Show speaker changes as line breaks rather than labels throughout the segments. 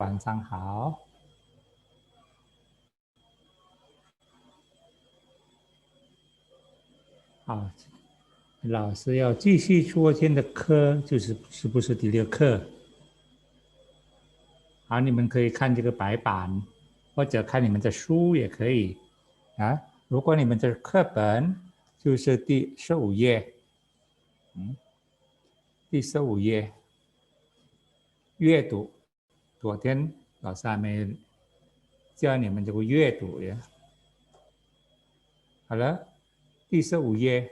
晚上好。好，老师要继续昨天的课，是不是第6课？好，你们可以看这个白板，或者看你们的书也可以啊。如果你们的课本就是第15页，第15页阅读。昨天老师还没教你们这个阅读呀。好了，第15页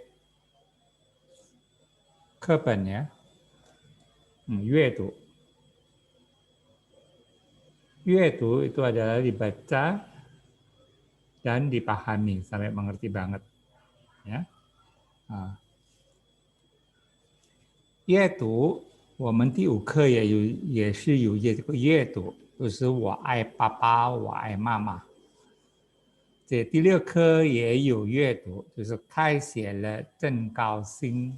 课本呀，阅读。阅读itu adalah dibaca dan dipahami sampai mengerti banget, ya. 阅读，我们第5课也是有这个阅读，就是我爱爸爸，我爱妈妈。这第6课也有阅读，就是开学了，真高兴。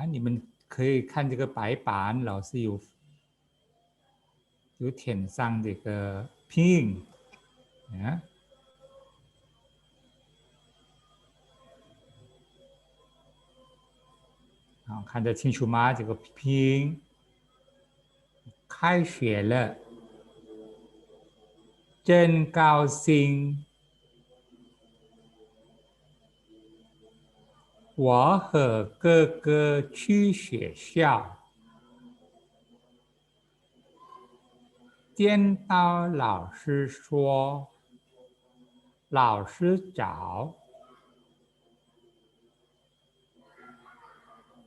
你们可以看这个白板，老师有填上这个拼音，看得清楚吗？这个拼音，开学了，真高兴。我和哥哥去学校，见到老师说：“老师早。”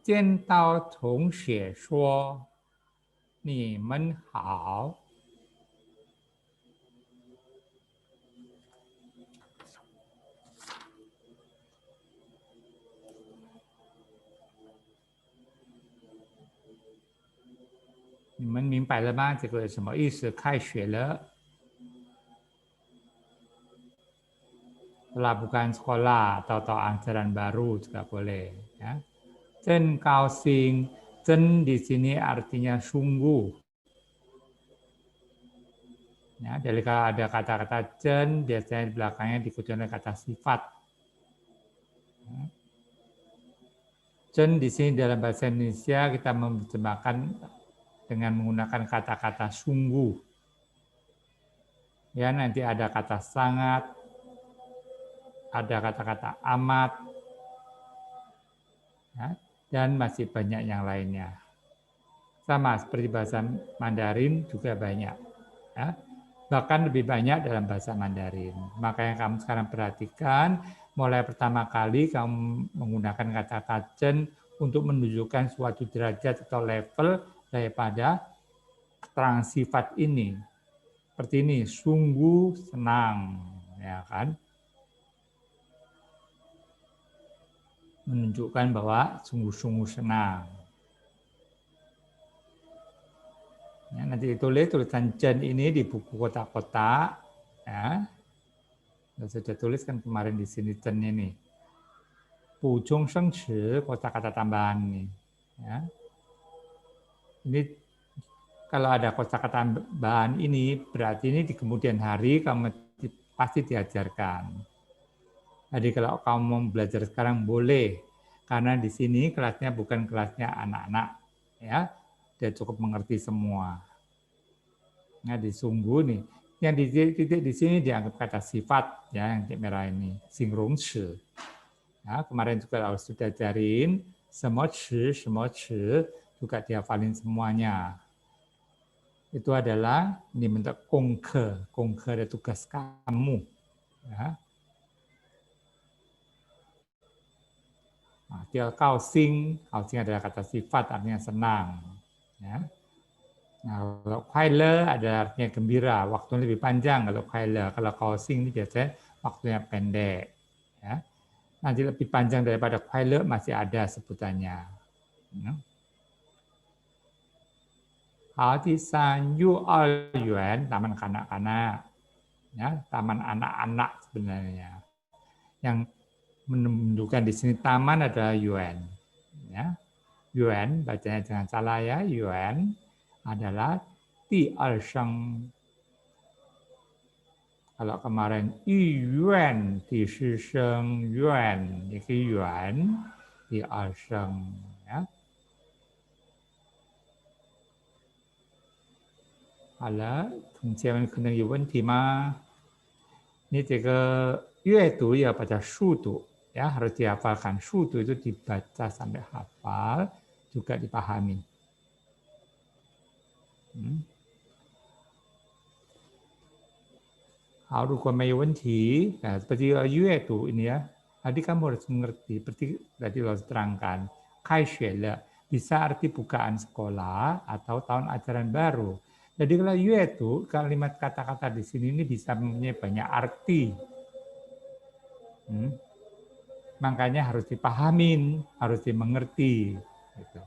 见到同学说：“你们好。”你们明白了吗？这个什么意思？开学了。Setelah bukan sekolah atau ajaran baru juga boleh. Ya. Zen kaosing, zen di sini artinya sungguh. Ya, jadi kalau ada kata-kata zen, biasanya di belakangnya diikuti oleh kata sifat. Zen di sini dalam bahasa Indonesia kita menerjemahkan dengan menggunakan kata-kata sungguh. Ya, nanti ada kata sangat, ada kata-kata amat, ya, dan masih banyak yang lainnya. Sama seperti bahasa Mandarin juga banyak. Ya. Bahkan lebih banyak dalam bahasa Mandarin. Makanya kamu sekarang perhatikan, mulai pertama kali kamu menggunakan kata-kata zen untuk menunjukkan suatu derajat atau level daripada keterangan sifat ini. Seperti ini, sungguh senang, ya kan? Menunjukkan bahwa sungguh-sungguh senang. Ya, nanti ditulis tulisan zen ini di buku kotak-kotak. Ya. Sudah tuliskan kemarin di sini zen ini. Pujung shengci, kosakata tambahan ini. Ya. Ini kalau ada kosakata tambahan ini, berarti ini di kemudian hari kamu pasti diajarkan. Jadi kalau kamu mau belajar sekarang boleh, karena di sini kelasnya bukan kelasnya anak-anak, ya, dia cukup mengerti semua. Nah, disungguh nih, yang di titik di sini dianggap kata sifat, ya, yang merah ini, singrongci. Ya, kemarin juga harus sudah ajarin, semua ci, juga dihafalin semuanya. Itu adalah ini bentuk kongke ada tugas kamu. Ya. Nah, kaosing adalah kata sifat, artinya senang. Ya. Nah, kalau kuaile ada artinya gembira, waktunya lebih panjang kalau kuaile. Kalau kaosing ini biasanya waktunya pendek. Ya. Nanti lebih panjang daripada kuaile masih ada sebutannya. Ya. Hadisan Yuan, taman kanak-kanak. Ya, taman anak-anak sebenarnya. Yang menunjukkan di sini taman adalah Yuan. Ya. Yuan, bacanya jangan salah ya, Yuan adalah di sheng. Kalau kemarin yuan di sheng yuan, ini yuan di sheng ya. 好了，同学们可能有问题吗？你这个阅读要baca sudu ya, harus dihafalkan. Sudu itu dibaca sampai hafal, juga dipahami. 好，如果没有问题, nah, seperti yuedu ini ya, tadi kamu harus mengerti, seperti tadi lo terangkan, kaishuele bisa arti bukaan sekolah atau tahun ajaran baru. Jadi kalau yuedu, kalimat kata-kata di sini ini bisa mempunyai banyak arti. Makanya harus dipahamin, harus dimengerti. Gitu.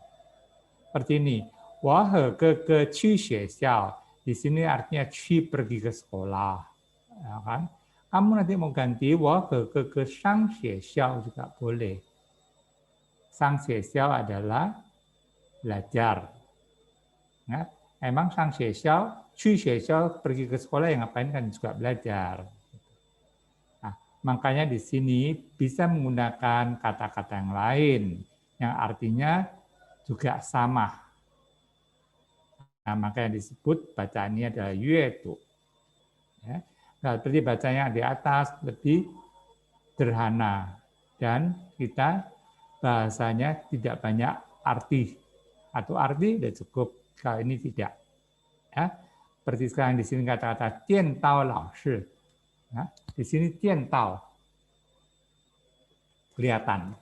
Seperti ini, wah ke qu xiao, di sini artinya qu pergi ke sekolah, ya kan? Kamu nanti mau ganti wah ke sang xiao juga boleh. Sang xiao adalah belajar. Ya, emang sang xiao, qu xiao pergi ke sekolah yang ngapain kan juga belajar. Nah, makanya di sini bisa menggunakan kata-kata yang lain yang artinya juga sama. Nah, makanya disebut bacaannya adalah yuedu. Ya. Nah, seperti bacanya di atas lebih sederhana dan kita bahasanya tidak banyak arti atau arti sudah cukup. Kalau ini tidak. Ya. Seperti sekarang di sini kata-kata jian dao lao shi. Ya. Di sini jian dao kelihatan.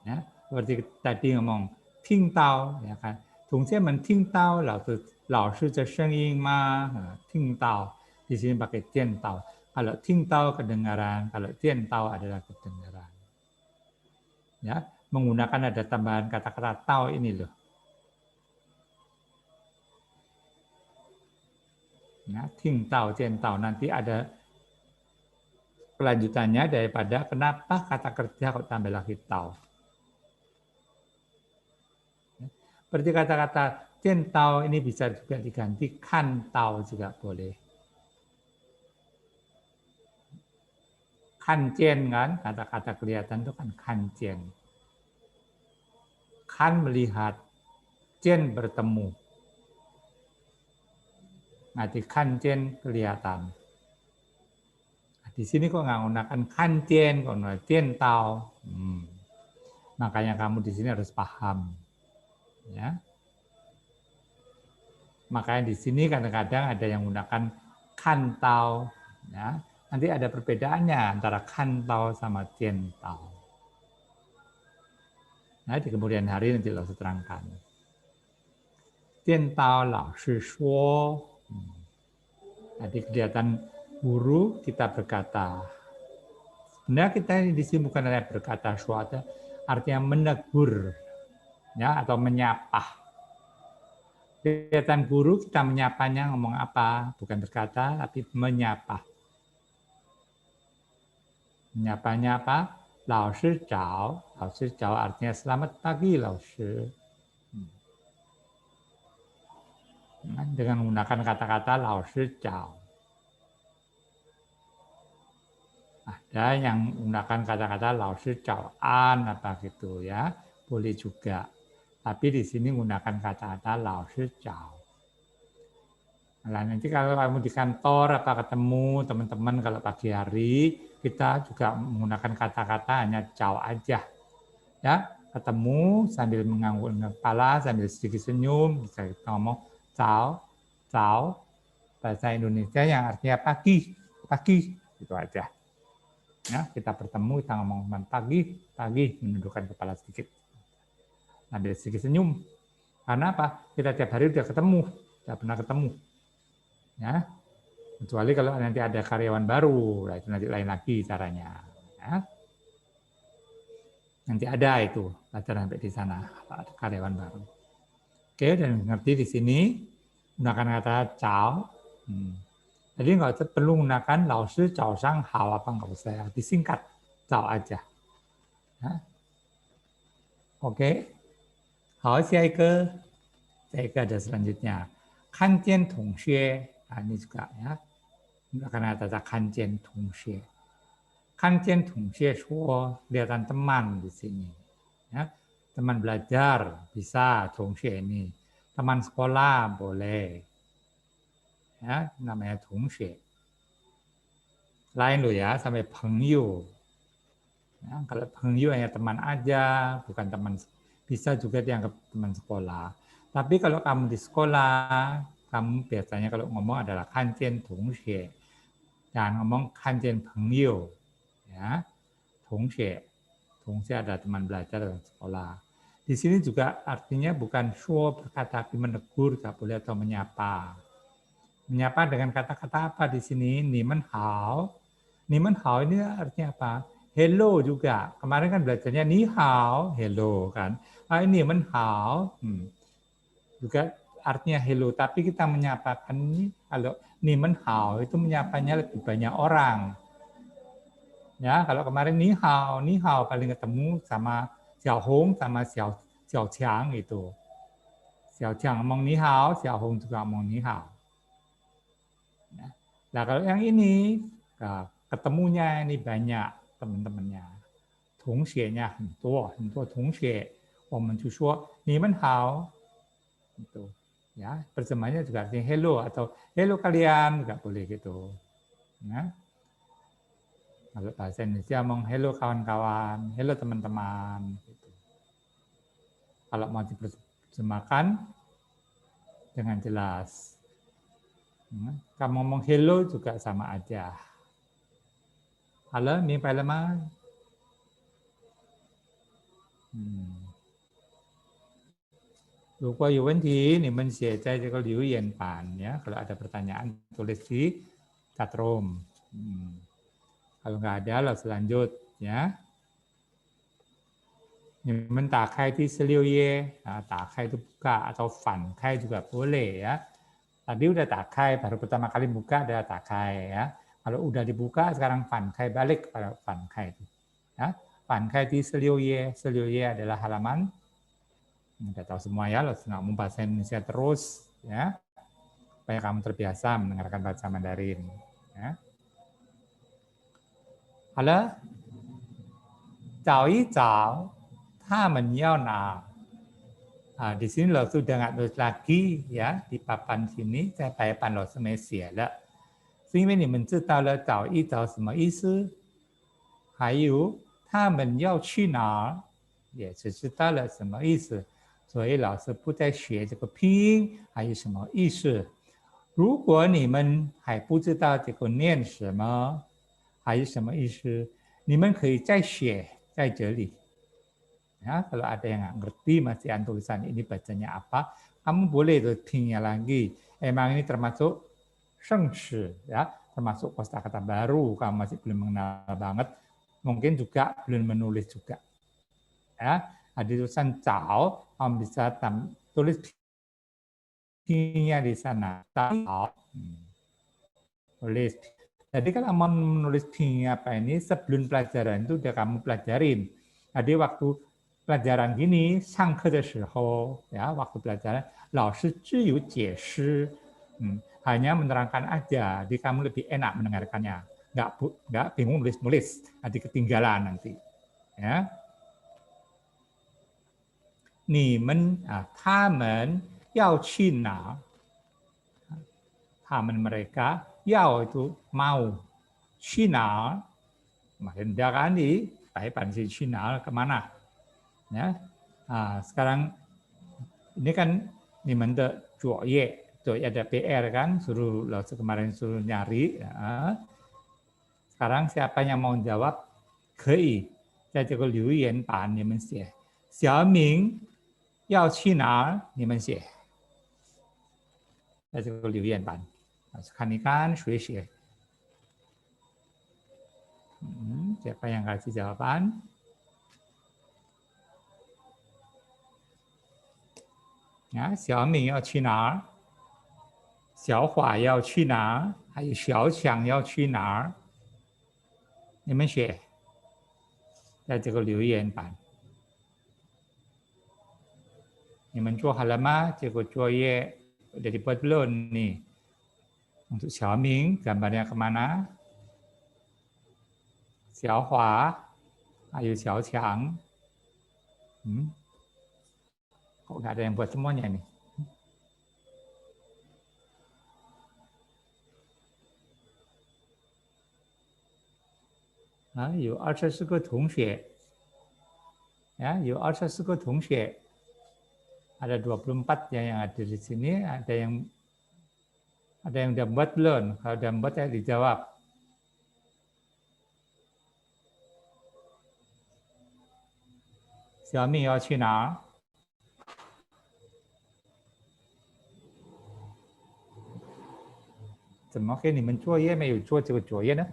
Ya. Seperti tadi ngomong ting dao, ya kan. 同学们听到老师的声音吗？听到di sini pakai 见到. Kalau 听到 kedengaran, kalau 见到 adalah kedengaran. Ya, menggunakan ada tambahan kata-kata tao ini loh. Ya, 听到 见到 nanti ada kelanjutannya daripada kenapa kata kerja kok tambah lagi tao. Seperti kata-kata 见到 ini bisa juga diganti 看到 juga boleh. 看见 kan, kata-kata kelihatan itu kan 看见. Kan melihat, 见 bertemu. Nanti 看见 kelihatan. Nah, di sini kok nggak menggunakan 看见, kok menggunakan 见到. Makanya kamu di sini harus paham. Ya. Makanya di sini kadang-kadang ada yang menggunakan kantau, ya. Nanti ada perbedaannya antara kantau sama tientau. Nah, di kemudian hari nanti lo terangkan. Tientau lao shi shuo. Jadi kelihatan guru kita berkata. Sebenarnya kita di sini bukan hanya berkata suatu, artinya menegur, ya, atau menyapa. Kelihatan guru kita menyapanya ngomong apa, bukan berkata tapi menyapa. Menyapanya apa? Lao shi zhao. Lao shi zhao artinya selamat pagi lao shi. Dengan menggunakan kata-kata lao shi zhao. Ada yang menggunakan kata-kata lao shi zhao an apa gitu ya, boleh juga. Tapi di sini menggunakan kata-kata lao shi zhao. Nah, nanti kalau kamu di kantor apa ketemu teman-teman kalau pagi hari, kita juga menggunakan kata-kata hanya zhao aja. Ya, ketemu sambil mengangguk kepala, sambil sedikit senyum, bisa kita ngomong zhao, zhao, bahasa Indonesia yang artinya pagi, pagi, gitu aja. Ya, kita bertemu, kita ngomong pagi, pagi, menundukkan kepala sedikit. Sambil sedikit senyum. Karena apa? Kita tiap hari udah ketemu, udah pernah ketemu. Ya, kecuali kalau nanti ada karyawan baru, itu nanti lain lagi caranya. Ya. Nanti ada itu pelajaran sampai di sana, ada karyawan baru. Oke, dan ngerti di sini gunakan kata cao. Jadi nggak perlu gunakan lao shi zhao shang hao apa nggak usah ya, disingkat cao aja. Ya. Oke, 好，下一个。Ada selanjutnya. Kanjian tongxue, ini juga ya. Karena ada kanjian tongxue. Kanjian tongxue kelihatan teman di sini. Ya. Teman belajar bisa tongxue ini. Teman sekolah boleh. Ya, namanya tongxue. Lain loh ya, sampai pengyu. Ya, kalau pengyu hanya teman aja, bukan teman, bisa juga dianggap teman sekolah. Tapi kalau kamu di sekolah, kamu biasanya kalau ngomong adalah kanjian tongxue. Jangan ngomong kanjian pengyu. Ya, tongxue. Tongxue adalah teman belajar dalam sekolah. Di sini juga artinya bukan shuo berkata, tapi menegur, tak boleh, atau menyapa. Menyapa dengan kata-kata apa di sini? Ni men hao. Ni men hao ini artinya apa? Hello juga. Kemarin kan belajarnya ni hao, hello kan. Ini men hao. Juga artinya hello, tapi kita menyapakan ini, kalau ni men hao itu menyapanya lebih banyak orang. Ya, kalau kemarin ni hao paling ketemu sama Xiao Hong sama Xiao Qiang itu. Xiao Qiang ngomong ni hao, Xiao Hong juga ngomong ni hao. Nah, kalau yang ini, ketemunya ini banyak teman-temannya. Tongxue-nya hentuo tongxue. 我们就说你们好. Itu. Ya, terjemahnya juga artinya hello atau hello kalian, nggak boleh gitu. Ya. Kalau bahasa Indonesia ngomong hello kawan-kawan, hello teman-teman. Gitu. Kalau mau diterjemahkan dengan jelas. Kamu ngomong hello juga sama aja. Halo, 明白了吗？如果有问题，你们写在这个留言板ya. Kalau ada pertanyaan, tulis di chat room. Kalau nggak ada, langsung lanjut ya. 你们打开第16页,打开itu buka atau 反开 juga boleh ya. Tadi udah 打开, baru pertama kali buka ada 打开 ya. Kalau udah dibuka, sekarang 反开, balik kepada 反开itu. Ya. 反开第16页, 16页 adalah halaman. Udah tahu semua ya, langsung ngomong bahasa Indonesia terus ya. Supaya kamu terbiasa mendengarkan bahasa Mandarin. Ya. Halo, 找一找他们要拿. Di sini lo sudah nggak tulis lagi ya, di papan sini saya papan lo semai写了，是因为你们知道了找一找什么意思，还有他们要去哪儿，也是知道了什么意思，所以老师不再学这个拼音还有什么意思。如果你们还不知道这个念什么，还有什么意思，你们可以再写在这里。Ya, kalau ada yang nggak ngerti masihan tulisan ini bacanya apa, kamu boleh tuh pinnya lagi. Emang ini termasuk shengshi, ya, termasuk kosakata baru. Kamu masih belum mengenal banget, mungkin juga belum menulis juga. Ya, ada tulisan cao, kamu bisa tulis pinnya di sana. Cao, tulis. Jadi kalau mau menulis pinnya apa ini sebelum pelajaran itu udah kamu pelajarin. Jadi waktu pelajaran gini, 上课的时候, ya, waktu pelajaran, 老师只有解释, hanya menerangkan aja, jadi kamu lebih enak mendengarkannya, nggak bingung nulis, nanti ketinggalan nanti, ya. 你们, 他们要去哪? 他们 mereka, 要 itu mau, 去哪? Hendakan di, papan si 去哪 kemana? Ya, sekarang ini kan nimende Joye ada PR kan, suruh kemarin suruh nyari. Ya. Sekarang siapa yang mau jawab? Kei, saya juga liu yan ban, 你们写. Xiaoming 要去哪儿? 你们写. Saya juga liu yan ban. Sekarang ini kan, 谁写? Siapa yang kasih jawaban? Ya, 小敏要去哪儿？小华要去哪儿？还有小强要去哪儿？你们写在这个留言板。你们做好了吗？这个作业udah dibuat belum nih? Untuk Xiaoming, gambarnya kemana? Xiaohua, ayo Xiaoqiang. Kok nggak ada yang buat semuanya nih? 有24个同学, ya, 有24个同学. Ada 24 ya yang ada di sini, ada yang udah buat belum? Kalau udah buat ya dijawab. Xiaomi 要去哪儿？怎么给你们作业没有做这个作业呢？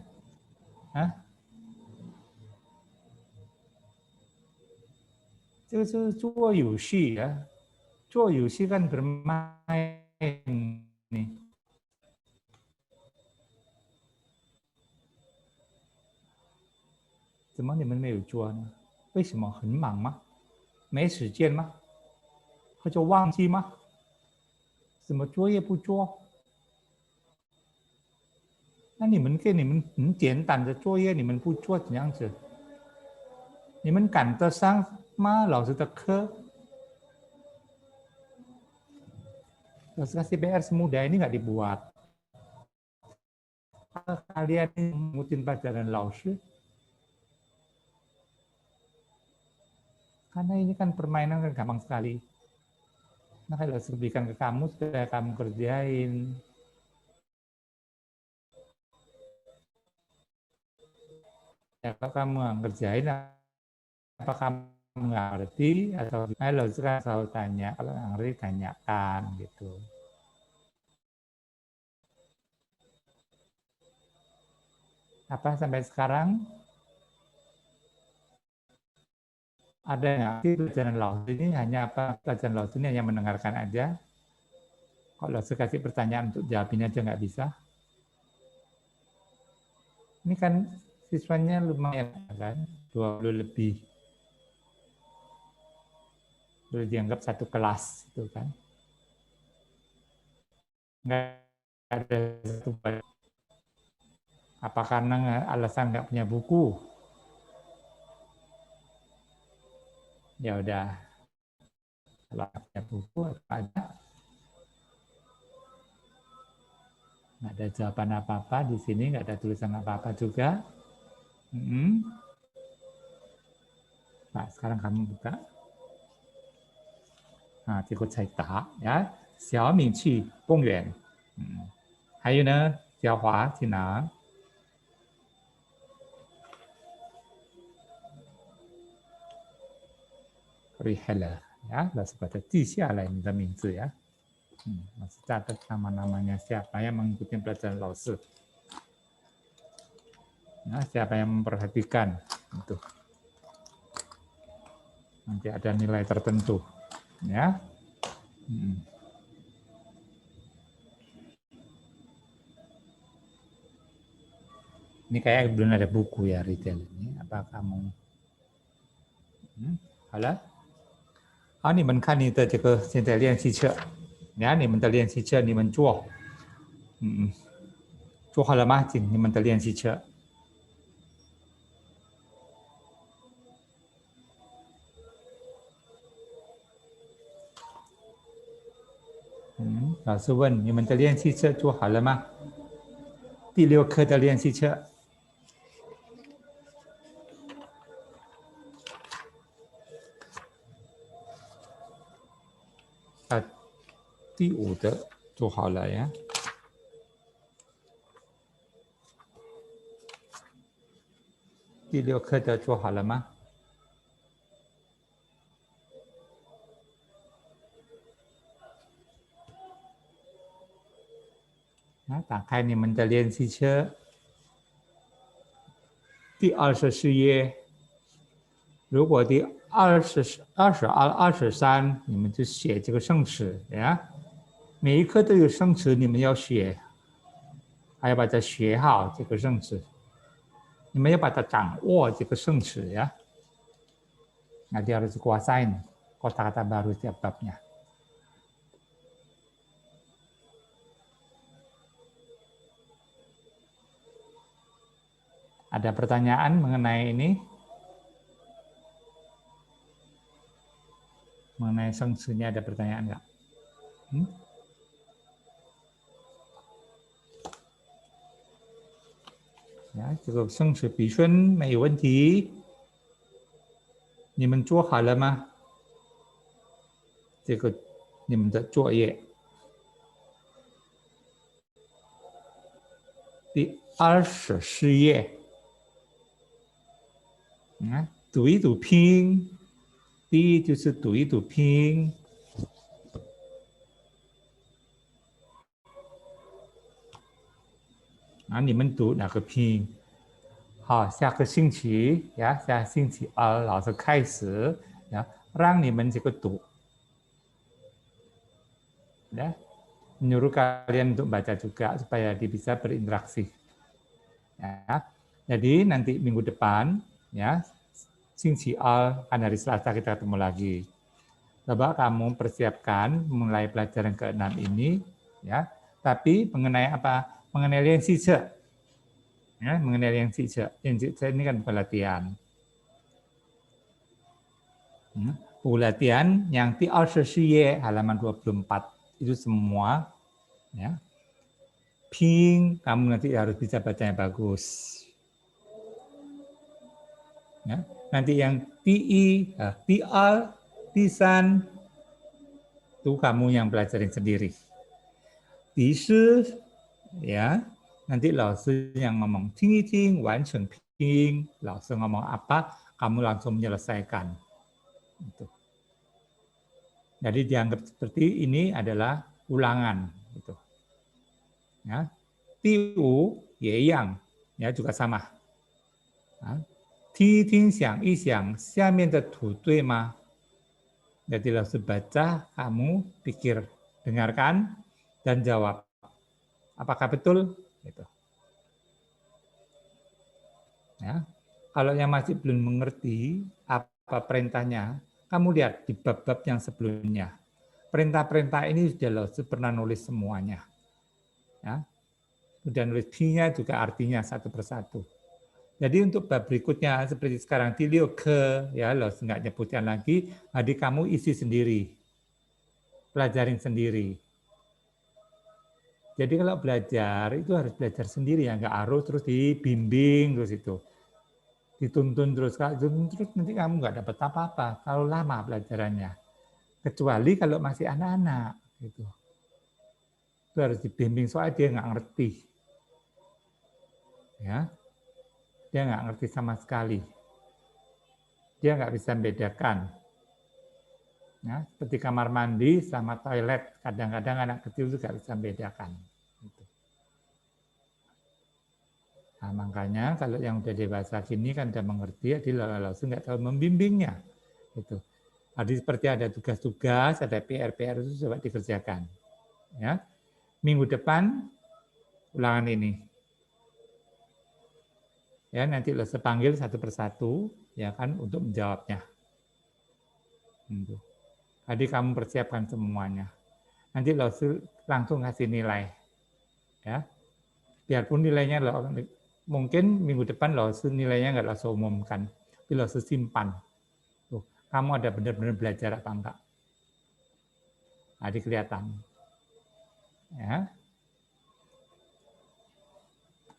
这个是做游戏啊，做游戏kan bermain nih. 怎么你们没有做呢？为什么？很忙吗？没时间吗？或者忘记吗？怎么作业不做？那你们给你们很简单的作业，你们不做怎样子？你们赶得上吗？老师的课？老师kasih PR semudah ini nggak dibuat. Kalian ngikutin pelajaran 老师 karena ini kan permainan kan gampang sekali. Nah, kalau berikan ke kamu, supaya kamu kerjain. Ya, kalau kamu nggak ngerjain, apa kamu nggak ngerti? Atau kalau sekarang selalu tanya, kalau nggak ngerti, tanyakan gitu. Apa sampai sekarang? Ada nggak sih pelajaran laut ini hanya apa? Pelajaran laut ini hanya mendengarkan aja. Kalau saya kasih pertanyaan untuk jawabin aja nggak bisa. Ini kan siswanya lumayan kan, 20 lebih. Boleh dianggap satu kelas itu kan. Nggak ada satu. Apa karena alasan nggak punya buku? Ya udah, kalau nggak punya buku apa aja. Nggak ada jawaban apa-apa di sini, nggak ada tulisan apa-apa juga. Nah, sekarang kamu buka. Nah, 这个才答呀，小敏去公园。还有呢，小华去哪？Rihala ya, langsung pada 记下来你的名字ya. Masih catat nama-namanya siapa yang mengikuti pelajaran 老师. Nah, siapa yang memperhatikan itu. Nanti ada nilai tertentu ya. Ini kayak belum ada buku ya Ridel ini. Apa kamu? 好了。好，你们看你的这个现在练习册，你看你们的练习册，你们做，做好了吗？你们的练习册。老师问你们的练习册做好了吗？第6课的练习册。第5的做好了呀。第6课的做好了吗？打开你们的练习册，第24页。如果第22、23，你们就写这个生词呀。每一课都有生词，你们要学，还要把它学好这个生词，你们要把它掌握这个生词ya. Nanti harus kuasain kata-kata baru setiap babnya. Ada pertanyaan mengenai ini? Mengenai sengsunya ada pertanyaan nggak? Ya, 这个生死比顺没有问题。你们做好了吗？这个你们的作业。第24页，读一读拼，第一就是读一读拼。你们读哪个拼？好，下个星期呀，下星期二老师开始呀，让你们这个读，ya, menyuruh kalian untuk baca juga supaya bisa berinteraksi. Ya, jadi nanti minggu depan, ya, Xingqi Al kan hari Selasa kita ketemu lagi. Coba kamu persiapkan mulai pelajaran ke-6 ini, ya. Tapi mengenai apa? Mengenai Liang Xizhe. Ya, mengenai Liang Xizhe. Liang Xizhe ini kan bukan latihan. Buku latihan yang di Al-Shiyye halaman 24 itu semua, ya. Ping, kamu nanti harus bisa bacanya bagus. Ya. Nanti yang TI, TR, Tisan, itu kamu yang pelajarin sendiri. Tishi, ya, nanti laosi yang ngomong ting, wan cheng ping, laosi ngomong apa, kamu langsung menyelesaikan. Itu. Jadi dianggap seperti ini adalah ulangan. Gitu. Ya. Tiu, ye yang, ya juga sama. Ya. 听听想一想下面的图对吗? Jadi langsung baca, kamu pikir, dengarkan, dan jawab. Apakah betul? Gitu. Ya. Kalau yang masih belum mengerti apa perintahnya, kamu lihat di bab-bab yang sebelumnya. Perintah-perintah ini sudah pernah nulis semuanya. Ya. Sudah nulis pi-nya juga artinya satu persatu. Jadi untuk bab berikutnya seperti sekarang tilio ke, ya lo nggak nyebutkan lagi, adik kamu isi sendiri, pelajarin sendiri. Jadi kalau belajar itu harus belajar sendiri ya, nggak harus terus dibimbing terus itu, dituntun terus nanti kamu nggak dapat apa-apa kalau lama pelajarannya. Kecuali kalau masih anak-anak gitu, itu harus dibimbing soalnya dia nggak ngerti, ya. Dia nggak ngerti sama sekali. Dia nggak bisa membedakan. Ya, seperti kamar mandi sama toilet. Kadang-kadang anak kecil juga bisa membedakan. Nah, makanya kalau yang udah dewasa gini kan udah mengerti, jadi langsung nggak tahu membimbingnya. Gitu. Jadi seperti ada tugas-tugas, ada PR-PR itu coba dikerjakan. Ya, minggu depan ulangan ini. Ya, nanti lo panggil satu persatu, ya kan, untuk menjawabnya. Jadi kamu persiapkan semuanya. Nanti lo langsung kasih nilai, ya. Biarpun nilainya lo mungkin minggu depan lo nilainya nggak lo umumkan, tapi lo simpan. Tuh, kamu ada benar-benar belajar apa enggak? Jadi kelihatan, ya.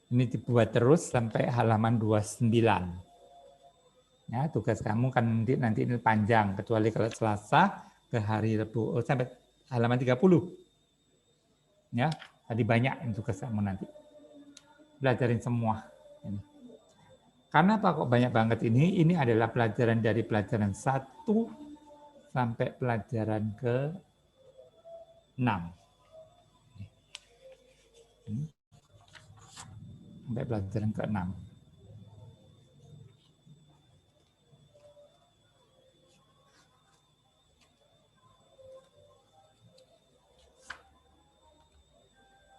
Ini dibuat terus sampai halaman 29. Ya, tugas kamu kan nanti ini panjang, kecuali kalau Selasa ke hari Rabu sampai halaman 30. Ya, tadi banyak tugas kamu nanti. Belajarin semua. Ini. Karena apa kok banyak banget ini? Ini adalah pelajaran dari pelajaran 1 sampai pelajaran ke 6. Sampai pelajaran ke-6.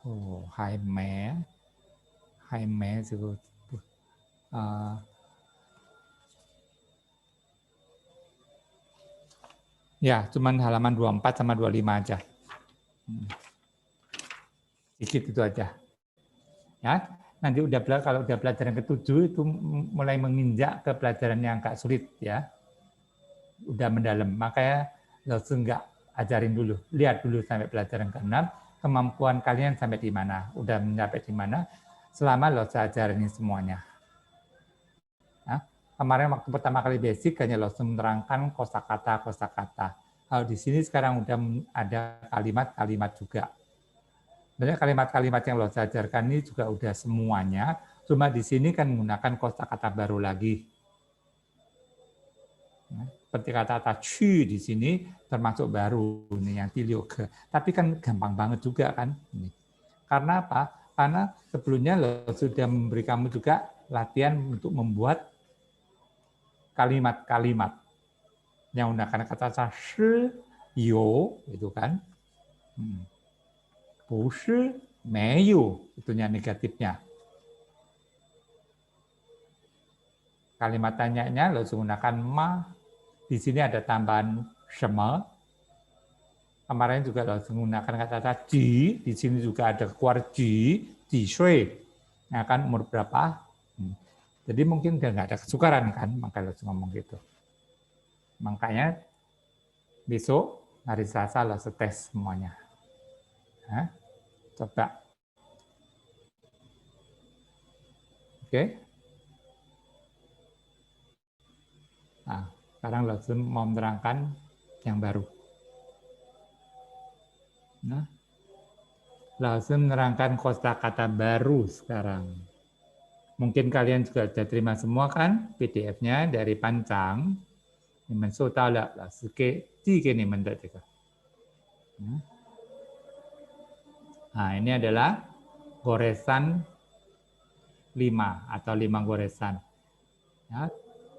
Oh, hai mé juga. Ya, cuman halaman 24 sama 25 aja. Sedikit itu aja. Ya, Nanti kalau udah pelajaran ke-7 itu mulai menginjak ke pelajaran yang agak sulit ya. Udah mendalam. Makanya langsung nggak ajarin dulu. Lihat dulu sampai pelajaran ke-6, kemampuan kalian sampai di mana. Udah mencapai di mana, selama lo ajarin semuanya. Nah, kemarin waktu pertama kali basic hanya langsung menerangkan kosakata. Kalau di sini sekarang udah ada kalimat-kalimat juga. Sebenarnya kalimat-kalimat yang lo ajarkan ini juga udah semuanya, cuma di sini kan menggunakan kosakata baru lagi. Seperti kata-kata cu di sini termasuk baru nih yang tilioge. Tapi kan gampang banget juga kan. Karena apa? Karena sebelumnya lo sudah memberi kamu juga latihan untuk membuat kalimat-kalimat yang menggunakan kata-kata shi, yo, itu kan. 不是没有, itunya negatifnya. Kalimat tanyanya lo menggunakan ma, di sini ada tambahan shema. Kemarin juga lo menggunakan kata-kata ji, di sini juga ada keluar ji shui. Nah, kan umur berapa? Jadi mungkin udah nggak ada kesukaran kan, makanya lo ngomong gitu. Makanya besok hari Selasa lo tes semuanya. Nah, coba. Oke. Nah, sekarang lo mau menerangkan yang baru. Nah, langsung menerangkan kosakata baru sekarang. Mungkin kalian juga sudah terima semua kan PDF-nya dari Pancang. Nah, ini adalah goresan 5 atau 5 goresan. Ya,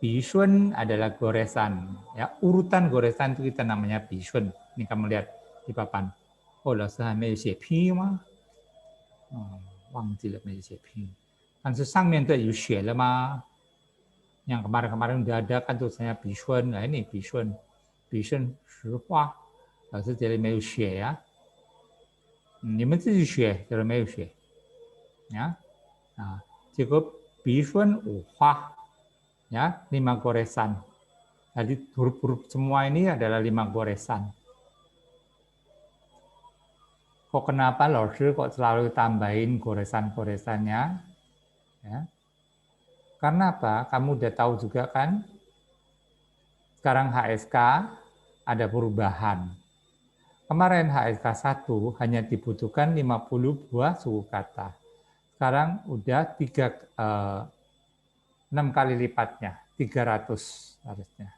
bishun adalah goresan. Ya, urutan goresan itu kita namanya bishun. Ini kamu lihat di papan. Oh, 老师还没有写拼吗？忘记了没写拼。但是上面的有写了吗？ yang kemarin-kemarin udah ada kan tulisannya bishun. Nah ini bishun 实话，老师这里没有写呀，你们自己写，这里没有写呀。Nah, cukup bishun 五花 ya, 5 goresan. Jadi huruf-huruf semua ini adalah 5 goresan. Kok kenapa Lordsu kok selalu tambahin goresan-goresannya? Ya. Karena apa? Kamu udah tahu juga kan? Sekarang HSK ada perubahan. Kemarin HSK 1 hanya dibutuhkan 50 buah suku kata. Sekarang udah 6 kali lipatnya, 300 harusnya.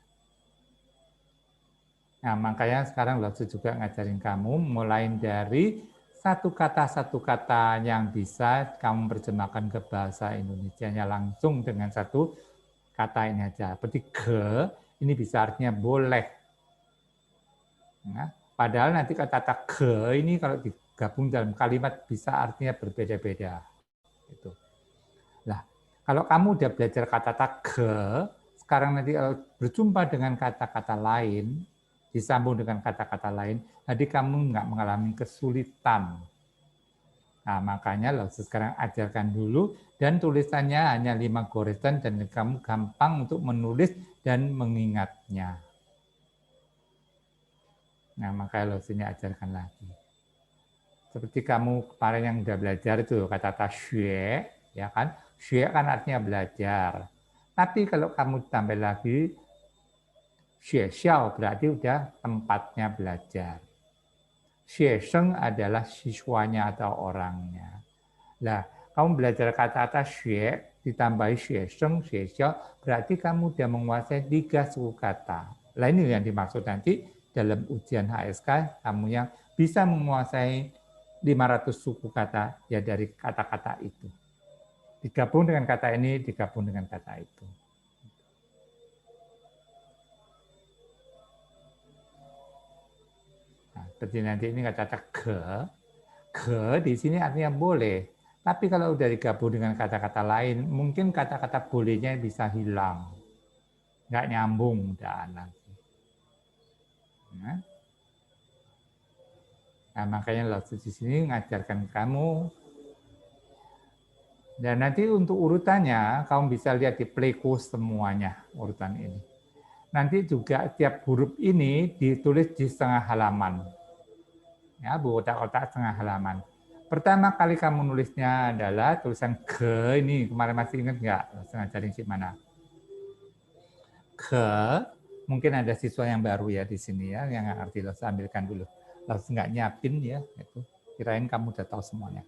Nah, makanya sekarang Lotsu juga ngajarin kamu mulai dari satu kata yang bisa kamu terjemahkan ke bahasa Indonesianya langsung dengan satu kata ini aja. Seperti ke, ini bisa artinya boleh. Nah, padahal nanti kata-kata ke ini kalau digabung dalam kalimat bisa artinya berbeda-beda. Gitu. Nah, kalau kamu udah belajar kata-kata ke, sekarang nanti berjumpa dengan kata-kata lain, disambung dengan kata-kata lain, jadi kamu nggak mengalami kesulitan. Nah, makanya lo sekarang ajarkan dulu dan tulisannya hanya 5 goresan dan kamu gampang untuk menulis dan mengingatnya. Nah, makanya lo sini ajarkan lagi. Seperti kamu kemarin yang udah belajar itu kata-kata xue, ya kan? Xue kan artinya belajar. Tapi kalau kamu tambah lagi xue xiao berarti udah tempatnya belajar. Xue sheng adalah siswanya atau orangnya. Nah, kamu belajar kata-kata xue ditambahi xue sheng, xue xiao, berarti kamu udah menguasai 3 suku kata. Nah, ini yang dimaksud nanti dalam ujian HSK, kamu yang bisa menguasai 500 suku kata ya dari kata-kata itu. Digabung dengan kata ini, digabung dengan kata itu. Nah, seperti nanti ini kata-kata ke di sini artinya boleh. Tapi kalau udah digabung dengan kata-kata lain, mungkin kata-kata bolehnya bisa hilang. Nggak nyambung udah nanti. Nah, makanya Lotsu di sini mengajarkan kamu Dan nanti untuk urutannya, kamu bisa lihat di Pleiku semuanya, urutan ini. Nanti juga tiap huruf ini ditulis di setengah halaman. Ya, kotak-kotak setengah halaman. Pertama kali kamu nulisnya adalah tulisan ke ini. Kemarin masih ingat nggak? Ngajarin gimana? Ke, mungkin ada siswa yang baru ya di sini ya, yang nggak ngerti, lo ambilkan dulu. Lo nggak nyiapin ya, itu. Kirain kamu udah tahu semuanya.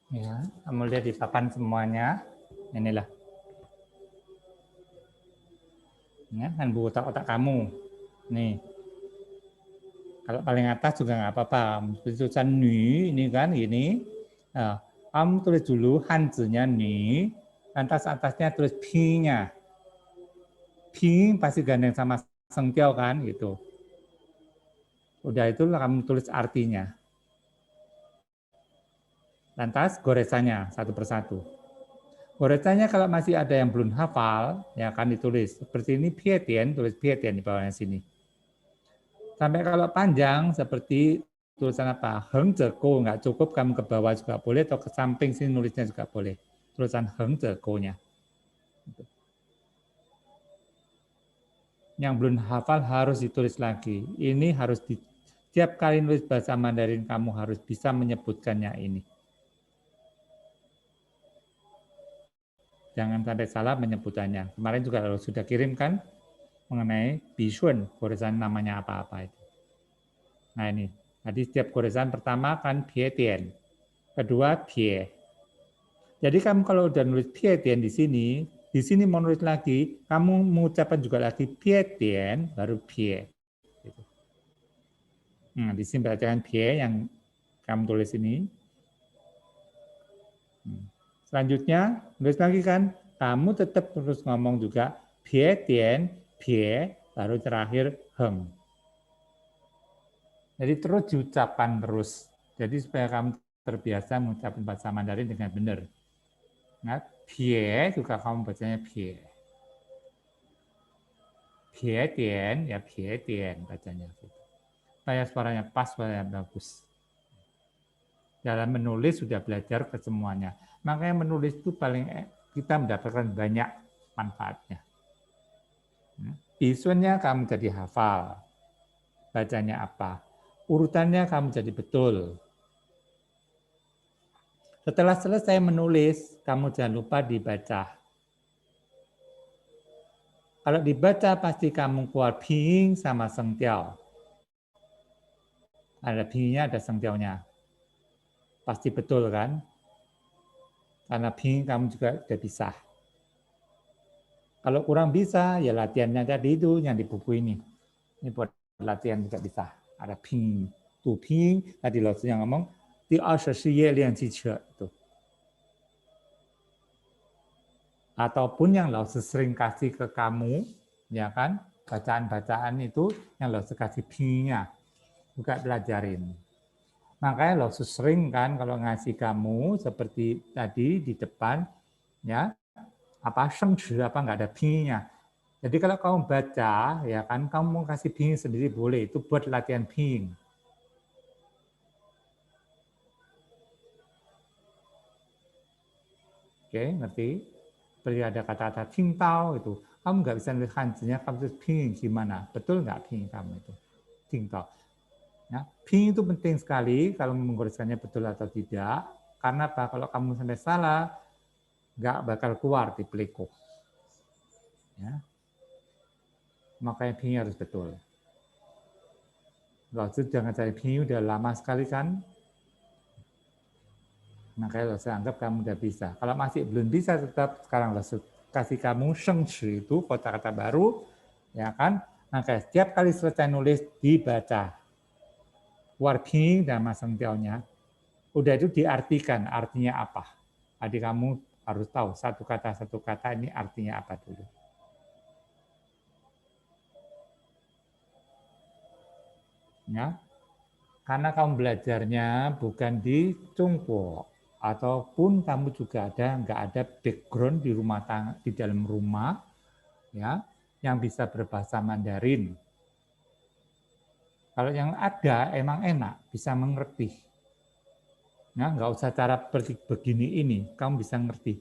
Ya, kamu lihat di papan semuanya. Inilah. Ya, kan buku otak-otak kamu. Nih. Kalau paling atas juga nggak apa-apa. Tulisan ni, ini kan gini. Nah, kamu tulis dulu hanzinya ni. Lantas atasnya tulis pi-nya. Pi pasti gandeng sama sengtiao kan, gitu. Udah itu kamu tulis artinya. Lantas goresannya satu persatu. Goresannya kalau masih ada yang belum hafal, ya akan ditulis. Seperti ini pietian, tulis pietian di bawahnya sini. Sampai kalau panjang seperti tulisan apa? Heng zeko, nggak cukup kamu ke bawah juga boleh, atau ke samping sini nulisnya juga boleh. Tulisan heng zeko-nya. Yang belum hafal harus ditulis lagi. Ini harus di, tiap kali nulis bahasa Mandarin kamu harus bisa menyebutkannya ini. Jangan sampai salah menyebutannya. Kemarin juga kalau sudah kirimkan mengenai bishun, goresan namanya apa-apa itu. Nah ini, tadi setiap goresan pertama kan pietian, kedua pie. Jadi kamu kalau udah nulis pietian di sini mau nulis lagi, kamu mengucapkan juga lagi pietian, baru pie. Gitu. Nah, di sini bacakan pie yang kamu tulis ini. Selanjutnya, nulis lagi kan, kamu tetap terus ngomong juga pie tien, pie, baru terakhir heng. Jadi terus diucapkan terus. Jadi supaya kamu terbiasa mengucapkan bahasa Mandarin dengan benar. Nah, pie juga kamu bacanya pie. Pie tien, ya pie tien bacanya. Supaya suaranya pas, suaranya bagus. Dalam menulis sudah belajar ke semuanya. Makanya menulis itu paling kita mendapatkan banyak manfaatnya. Bisunnya kamu jadi hafal. Bacanya apa. Urutannya kamu jadi betul. Setelah selesai menulis, kamu jangan lupa dibaca. Kalau dibaca pasti kamu keluar ping sama sengtiao. Ada pingnya, ada sengtiaunya. Pasti betul kan? Karena ping kamu juga sudah bisa. Kalau kurang bisa, ya latihannya tadi itu yang di buku ini. Ini buat latihan juga bisa. Ada ping, tu ping. Tadi lalu yang ngomong, di 20页练机车itu. Ataupun yang lalu sering kasih ke kamu, ya kan? Bacaan-bacaan itu yang lalu kasih pingnya juga belajarin. Makanya lo sering kan kalau ngasih kamu seperti tadi di depan, ya apa shengchi apa nggak ada pingnya. Jadi kalau kamu baca, ya kan kamu mau kasih ping sendiri boleh, itu buat latihan ping. Oke, ngerti? Seperti ada kata-kata tingtao itu, kamu nggak bisa nulis kanjinya, kamu tulis ping gimana? Betul nggak ping kamu itu? Tingtao. Ya, ping itu penting sekali kalau menggoreskannya betul atau tidak. Karena apa? Kalau kamu sampai salah, nggak bakal keluar di Pleiku. Ya. Makanya pinyin harus betul. Kalau sudah ngajari pinyin udah lama sekali kan, makanya saya anggap kamu udah bisa. Kalau masih belum bisa, tetap sekarang kasih kamu shengshi itu kata-kata baru, ya kan? Maka setiap kali selesai nulis dibaca. Keluar pinyin dan masang tiaunya, udah itu diartikan artinya apa. Jadi kamu harus tahu satu kata ini artinya apa dulu. Ya, karena kamu belajarnya bukan di Cungpo, ataupun kamu juga nggak ada background di rumah tangga, di dalam rumah, ya, yang bisa berbahasa Mandarin. Kalau yang ada emang enak, bisa mengerti. Nah, nggak usah cara begini ini, kamu bisa ngerti.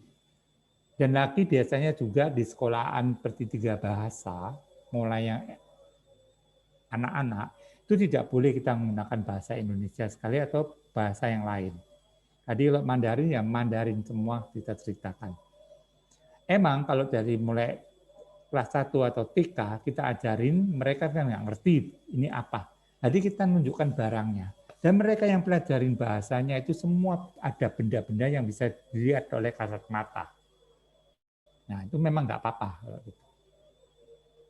Dan lagi biasanya juga di sekolahan seperti 3 bahasa, mulai yang anak-anak, itu tidak boleh kita menggunakan bahasa Indonesia sekali atau bahasa yang lain. Jadi kalau Mandarin ya Mandarin semua kita ceritakan. Emang kalau dari mulai kelas 1 atau TK kita ajarin, mereka kan nggak ngerti ini apa. Jadi kita menunjukkan barangnya. Dan mereka yang pelajarin bahasanya itu semua ada benda-benda yang bisa dilihat oleh kasat mata. Nah itu memang nggak apa-apa.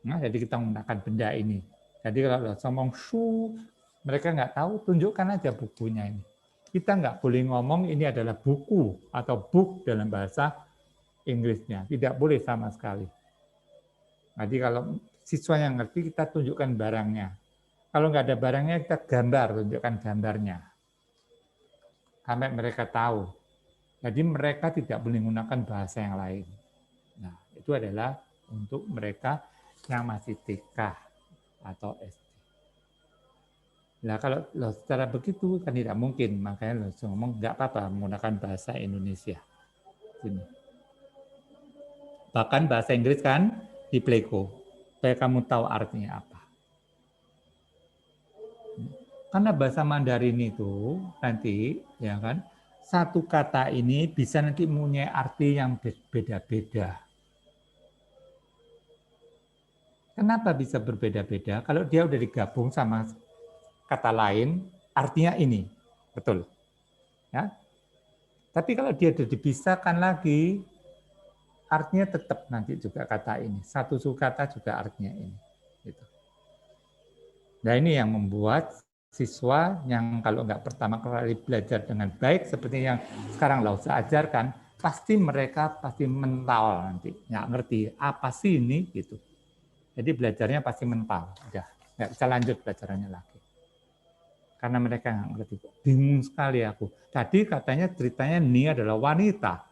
Nah, jadi kita menggunakan benda ini. Jadi kalau ngomong shu, mereka nggak tahu, tunjukkan aja bukunya ini. Kita nggak boleh ngomong ini adalah buku atau book dalam bahasa Inggrisnya. Tidak boleh sama sekali. Jadi kalau siswa yang ngerti, kita tunjukkan barangnya. Kalau nggak ada barangnya, kita gambar, tunjukkan gambarnya. Sampai mereka tahu. Jadi mereka tidak boleh menggunakan bahasa yang lain. Nah, itu adalah untuk mereka yang masih TK atau SD. Nah, kalau secara begitu kan tidak mungkin, makanya lo ngomong nggak apa-apa menggunakan bahasa Indonesia. Sini. Bahkan bahasa Inggris kan di Pleiku, supaya kamu tahu artinya apa. Karena bahasa Mandarin itu nanti, ya kan, satu kata ini bisa nanti mempunyai arti yang beda-beda. Kenapa bisa berbeda-beda? Kalau dia udah digabung sama kata lain, artinya ini, betul. Ya. Tapi kalau dia sudah dipisahkan lagi, artinya tetap nanti juga kata ini. Satu kata juga artinya ini. Gitu. Nah ini yang membuat siswa yang kalau nggak pertama kali belajar dengan baik seperti yang sekarang Lausa ajarkan, pasti mereka pasti mental nanti, nggak ngerti apa sih ini gitu. Jadi belajarnya pasti mental, udah nggak bisa lanjut belajarannya lagi. Karena mereka nggak ngerti. Bingung sekali aku. Tadi katanya ceritanya Nia adalah wanita.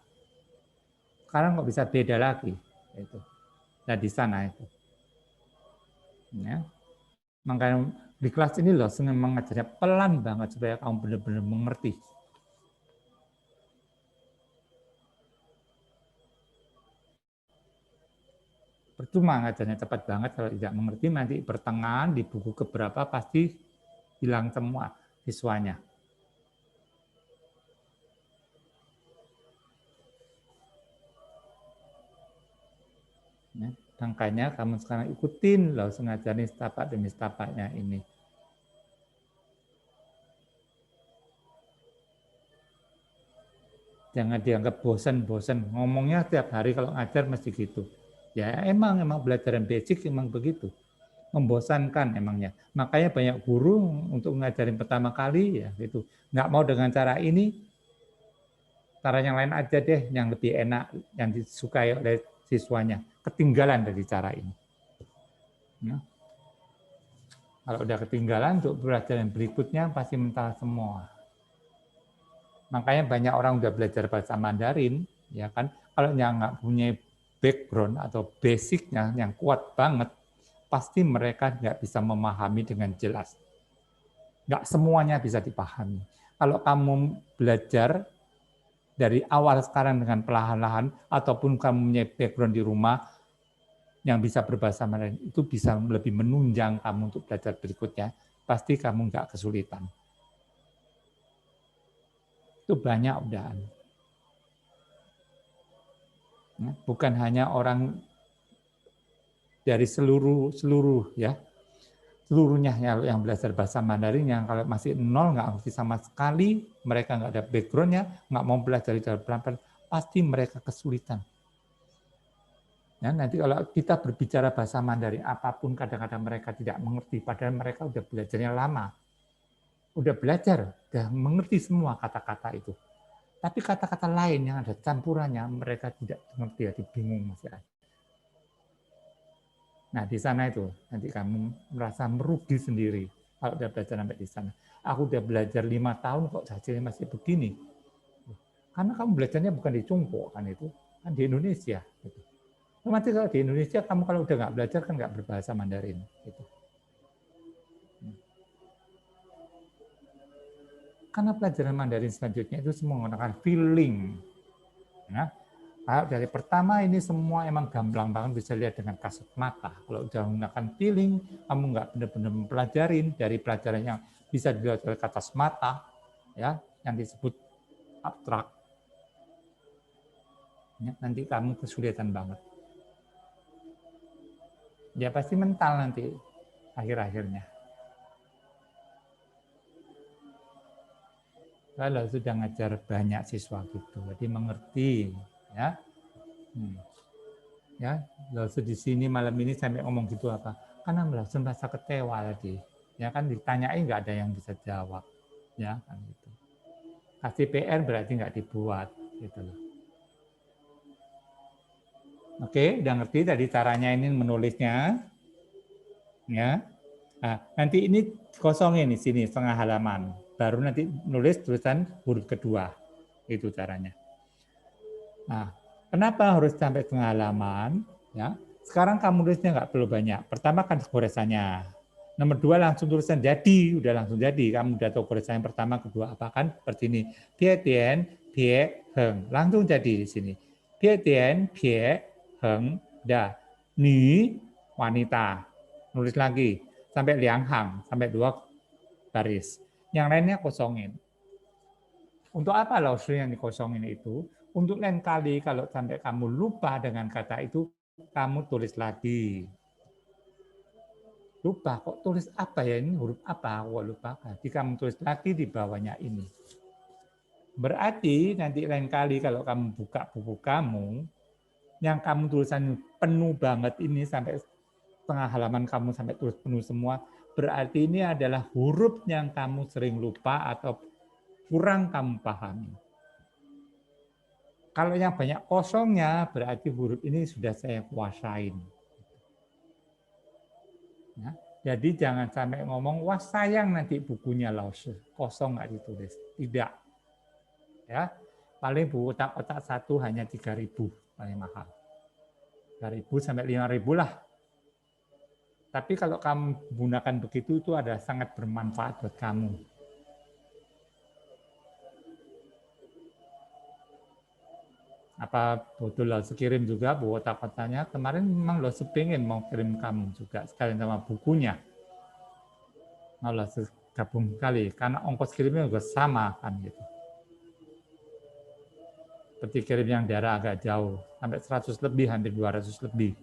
Sekarang kok bisa beda lagi. Itu. Nah di sana itu. Ya. Makanya di kelas ini loh senang mengajarnya pelan banget supaya kamu benar-benar mengerti. Percuma ngajarnya cepat banget kalau tidak mengerti, nanti pertengahan di buku keberapa pasti hilang semua siswanya. Ya, makanya kamu sekarang ikutin loh sengaja nih setapak demi setapaknya ini. Jangan dianggap bosan-bosan. Ngomongnya tiap hari kalau ngajar mesti gitu. Ya emang belajaran basic emang begitu. Membosankan emangnya. Makanya banyak guru untuk ngajarin pertama kali ya gitu. Nggak mau dengan cara ini, cara yang lain aja deh yang lebih enak, yang disukai oleh siswanya. Ketinggalan dari cara ini. Ya. Kalau udah ketinggalan untuk pelajaran berikutnya pasti mental semua. Makanya banyak orang udah belajar bahasa Mandarin, ya kan? Kalau yang nggak punya background atau basicnya yang kuat banget, pasti mereka nggak bisa memahami dengan jelas. Nggak semuanya bisa dipahami. Kalau kamu belajar dari awal sekarang dengan perlahan-lahan, ataupun kamu punya background di rumah yang bisa berbahasa Mandarin, itu bisa lebih menunjang kamu untuk belajar berikutnya. Pasti kamu nggak kesulitan. Itu banyak udahan. Bukan hanya orang dari seluruh ya, seluruhnya yang belajar bahasa Mandarin yang kalau masih nol nggak ngerti sama sekali, mereka nggak ada backgroundnya, nggak mau belajar dari pelan-pelan, pasti mereka kesulitan. Ya, nanti kalau kita berbicara bahasa Mandarin apapun kadang-kadang mereka tidak mengerti, padahal mereka udah belajarnya lama, udah belajar, udah mengerti semua kata-kata itu. Tapi kata-kata lain yang ada campurannya mereka tidak mengerti, jadi bingung masih ada. Nah di sana itu nanti kamu merasa merugi sendiri kalau udah belajar sampai di sana. Aku udah belajar 5 tahun kok hasilnya masih begini. Karena kamu belajarnya bukan di Cungpo kan itu, kan di Indonesia. Gitu. Nanti kalau di Indonesia kamu kalau udah nggak belajar kan nggak berbahasa Mandarin. Gitu. Karena pelajaran Mandarin selanjutnya itu semua menggunakan feeling. Ya. Dari pertama ini semua emang gamblang banget bisa lihat dengan kasat mata. Kalau udah menggunakan feeling, kamu nggak benar-benar mempelajarin dari pelajaran yang bisa dilihat oleh kasat mata, ya, yang disebut abstrak. Ya, nanti kamu kesulitan banget. Ya pasti mental nanti akhir-akhirnya. Kalau sudah ngajar banyak siswa gitu, jadi mengerti, ya. Ya, lalu di sini malam ini sampai ngomong gitu apa? Karena langsung merasa kecewa tadi. Ya kan ditanyain nggak ada yang bisa jawab, ya kan gitu. Kasih PR berarti nggak dibuat, gitu loh. Oke, udah ngerti tadi caranya ini menulisnya, ya. Nah, nanti ini kosongin di sini setengah halaman, baru nanti nulis tulisan huruf kedua, itu caranya. Nah, kenapa harus sampai setengah halaman? Ya, sekarang kamu nulisnya nggak perlu banyak. Pertama kan goresannya. Nomor dua langsung tulisan jadi, udah langsung jadi. Kamu udah tahu goresan yang pertama, kedua apa kan? Seperti ini. Bie tian, bie heng. Langsung jadi di sini. Bie tian, bie heng, dah. Ni, wanita. Nulis lagi. Sampai liang hang, sampai dua baris. Yang lainnya kosongin. Untuk apa lausnya yang dikosongin itu? Untuk lain kali kalau sampai kamu lupa dengan kata itu, kamu tulis lagi. Lupa, kok tulis apa ya ini? Huruf apa? Aku lupa. Jadi kamu tulis lagi di bawahnya ini. Berarti nanti lain kali kalau kamu buka buku kamu, yang kamu tulisan penuh banget ini sampai setengah halaman kamu sampai tulis penuh semua, berarti ini adalah huruf yang kamu sering lupa atau kurang kamu pahami. Kalau yang banyak kosongnya, berarti huruf ini sudah saya kuasain. Ya, jadi jangan sampai ngomong, wah sayang nanti bukunya Laos, kosong nggak ditulis. Tidak. Ya, paling buku kotak-kotak satu hanya 3.000, paling mahal. 3.000 sampai 5.000 lah. Tapi kalau kamu gunakan begitu, itu ada sangat bermanfaat buat kamu. Apa betul lo kirim juga buku kotak-kotaknya? Kemarin memang lo pengen mau kirim kamu juga sekalian sama bukunya. Kalau gabung kali, karena ongkos kirimnya juga sama kan gitu. Seperti kirim yang daerah agak jauh, sampai 100 lebih, hampir 200 lebih.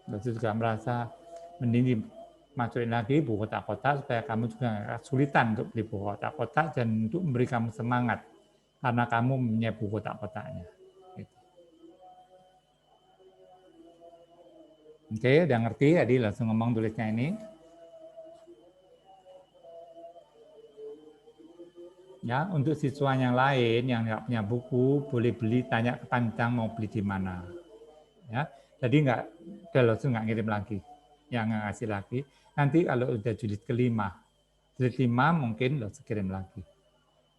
Lalu juga merasa mending masukin lagi buku kotak-kotak supaya kamu juga nggak kesulitan untuk beli buku kotak-kotak dan untuk memberi kamu semangat karena kamu punya buku kotak-kotaknya. Gitu. Oke, udah ngerti tadi langsung ngomong tulisnya ini. Ya, untuk siswa yang lain yang nggak punya buku, boleh beli, tanya ke Pancang mau beli di mana. Ya, jadi udah langsung nggak ngirim lagi, yang nggak ngasih lagi. Nanti kalau udah jilid kelima, jilid 5 mungkin lo kirim lagi.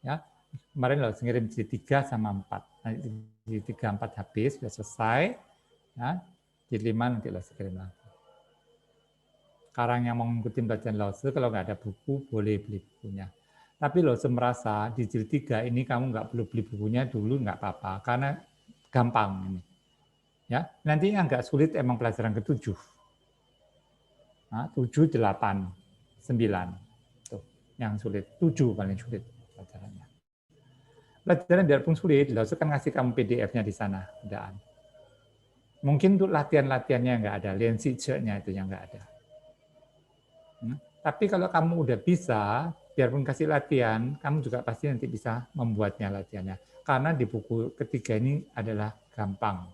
Ya, kemarin lo ngirim jilid 3 sama 4. Nanti jilid 3, 4 habis, sudah selesai. Ya, jilid 5 nanti lo kirim lagi. Sekarang yang mau ngikutin bacaan Lause, kalau nggak ada buku, boleh beli bukunya. Tapi Lause merasa di jilid 3 ini kamu nggak perlu beli bukunya dulu, nggak apa-apa, karena gampang ini. Ya, nanti yang agak sulit emang pelajaran ke-7. Nah, 7, 8, 9. Tuh, yang sulit. 7 paling sulit pelajarannya. Pelajaran biarpun sulit, Lao Tzu kan ngasih kamu PDF-nya di sana, udaan. Mungkin untuk latihan-latihannya nggak ada, lian-si-ce-nya itu yang nggak ada. Tapi kalau kamu udah bisa, biarpun kasih latihan, kamu juga pasti nanti bisa membuatnya latihannya. Karena di buku ketiga ini adalah gampang.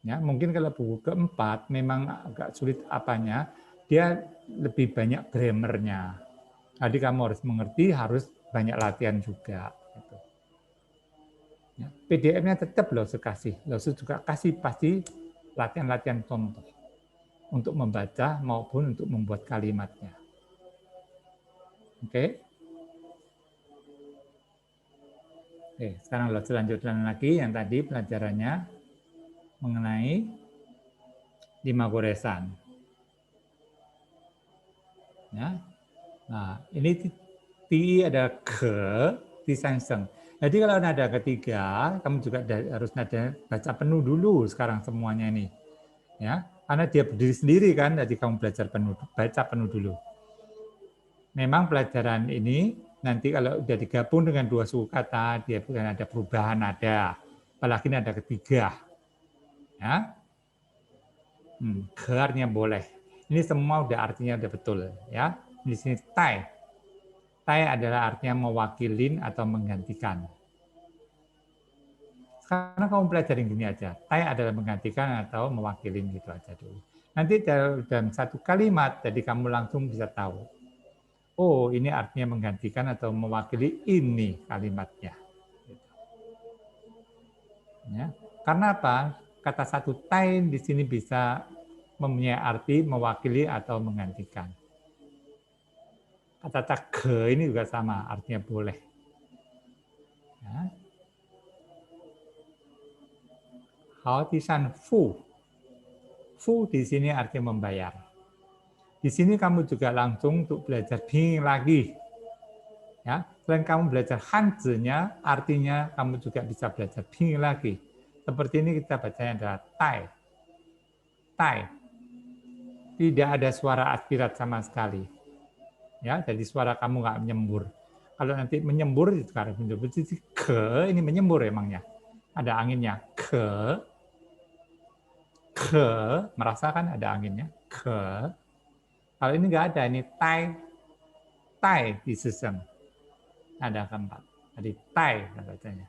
Ya, mungkin kalau buku keempat memang agak sulit apanya, dia lebih banyak grammarnya. Jadi kamu harus mengerti, harus banyak latihan juga. Gitu. Ya, PDF-nya tetap Lao Tzu kasih. Lao Tzu juga kasih pasti latihan-latihan contoh untuk membaca maupun untuk membuat kalimatnya. Oke. Oke, sekarang Lao Tzu lanjutkan lagi yang tadi pelajarannya mengenai 5 goresan. Ya. Nah, ini ti ada ke, ti sanseng. Jadi kalau nada ketiga, kamu juga harus nada baca penuh dulu sekarang semuanya ini. Ya, karena dia berdiri sendiri kan, jadi kamu belajar penuh, baca penuh dulu. Memang pelajaran ini nanti kalau udah digabung dengan dua suku kata, dia bukan ada perubahan nada. Apalagi nada ketiga. Ya. Ke artinya boleh. Ini semua udah artinya udah betul ya. Di sini tai. Tai adalah artinya mewakilin atau menggantikan. Sekarang kamu pelajarin gini aja. Tai adalah menggantikan atau mewakilin gitu aja dulu. Nanti dalam satu kalimat, jadi kamu langsung bisa tahu. Oh, ini artinya menggantikan atau mewakili ini kalimatnya. Ya. Karena apa? Kata satu tai di sini bisa mempunyai arti mewakili atau menggantikan. Kata ke ini juga sama, artinya boleh. Ya. Hao tisan fu. Fu di sini artinya membayar. Di sini kamu juga langsung untuk belajar ping lagi. Ya, selain kamu belajar hanzi-nya, artinya kamu juga bisa belajar ping lagi. Seperti ini kita bacanya adalah tai. Tai. Tidak ada suara aspirat sama sekali. Ya, jadi suara kamu nggak menyembur. Kalau nanti menyembur, sekarang menyembur, ke ini menyembur emangnya. Ada anginnya. Ke, merasakan ada anginnya. Ke. Kalau ini nggak ada, ini tai. Tai di sistem. Ada keempat. Jadi tai bacanya.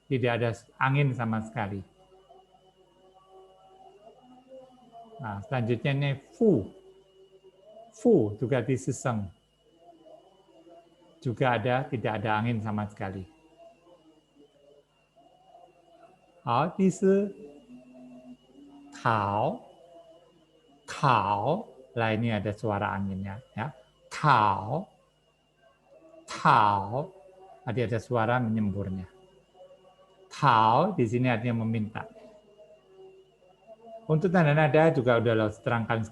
Tidak ada angin sama sekali. Nah, selanjutnya ini fu. Fu juga di seseng. Juga ada, tidak ada angin sama sekali. Hao, di se tao. Tao, lah ini ada suara anginnya. Ya. Tao. Tao, tadi ada suara menyemburnya. Tao di sini artinya meminta. Untuk tanda nada juga udah terangkan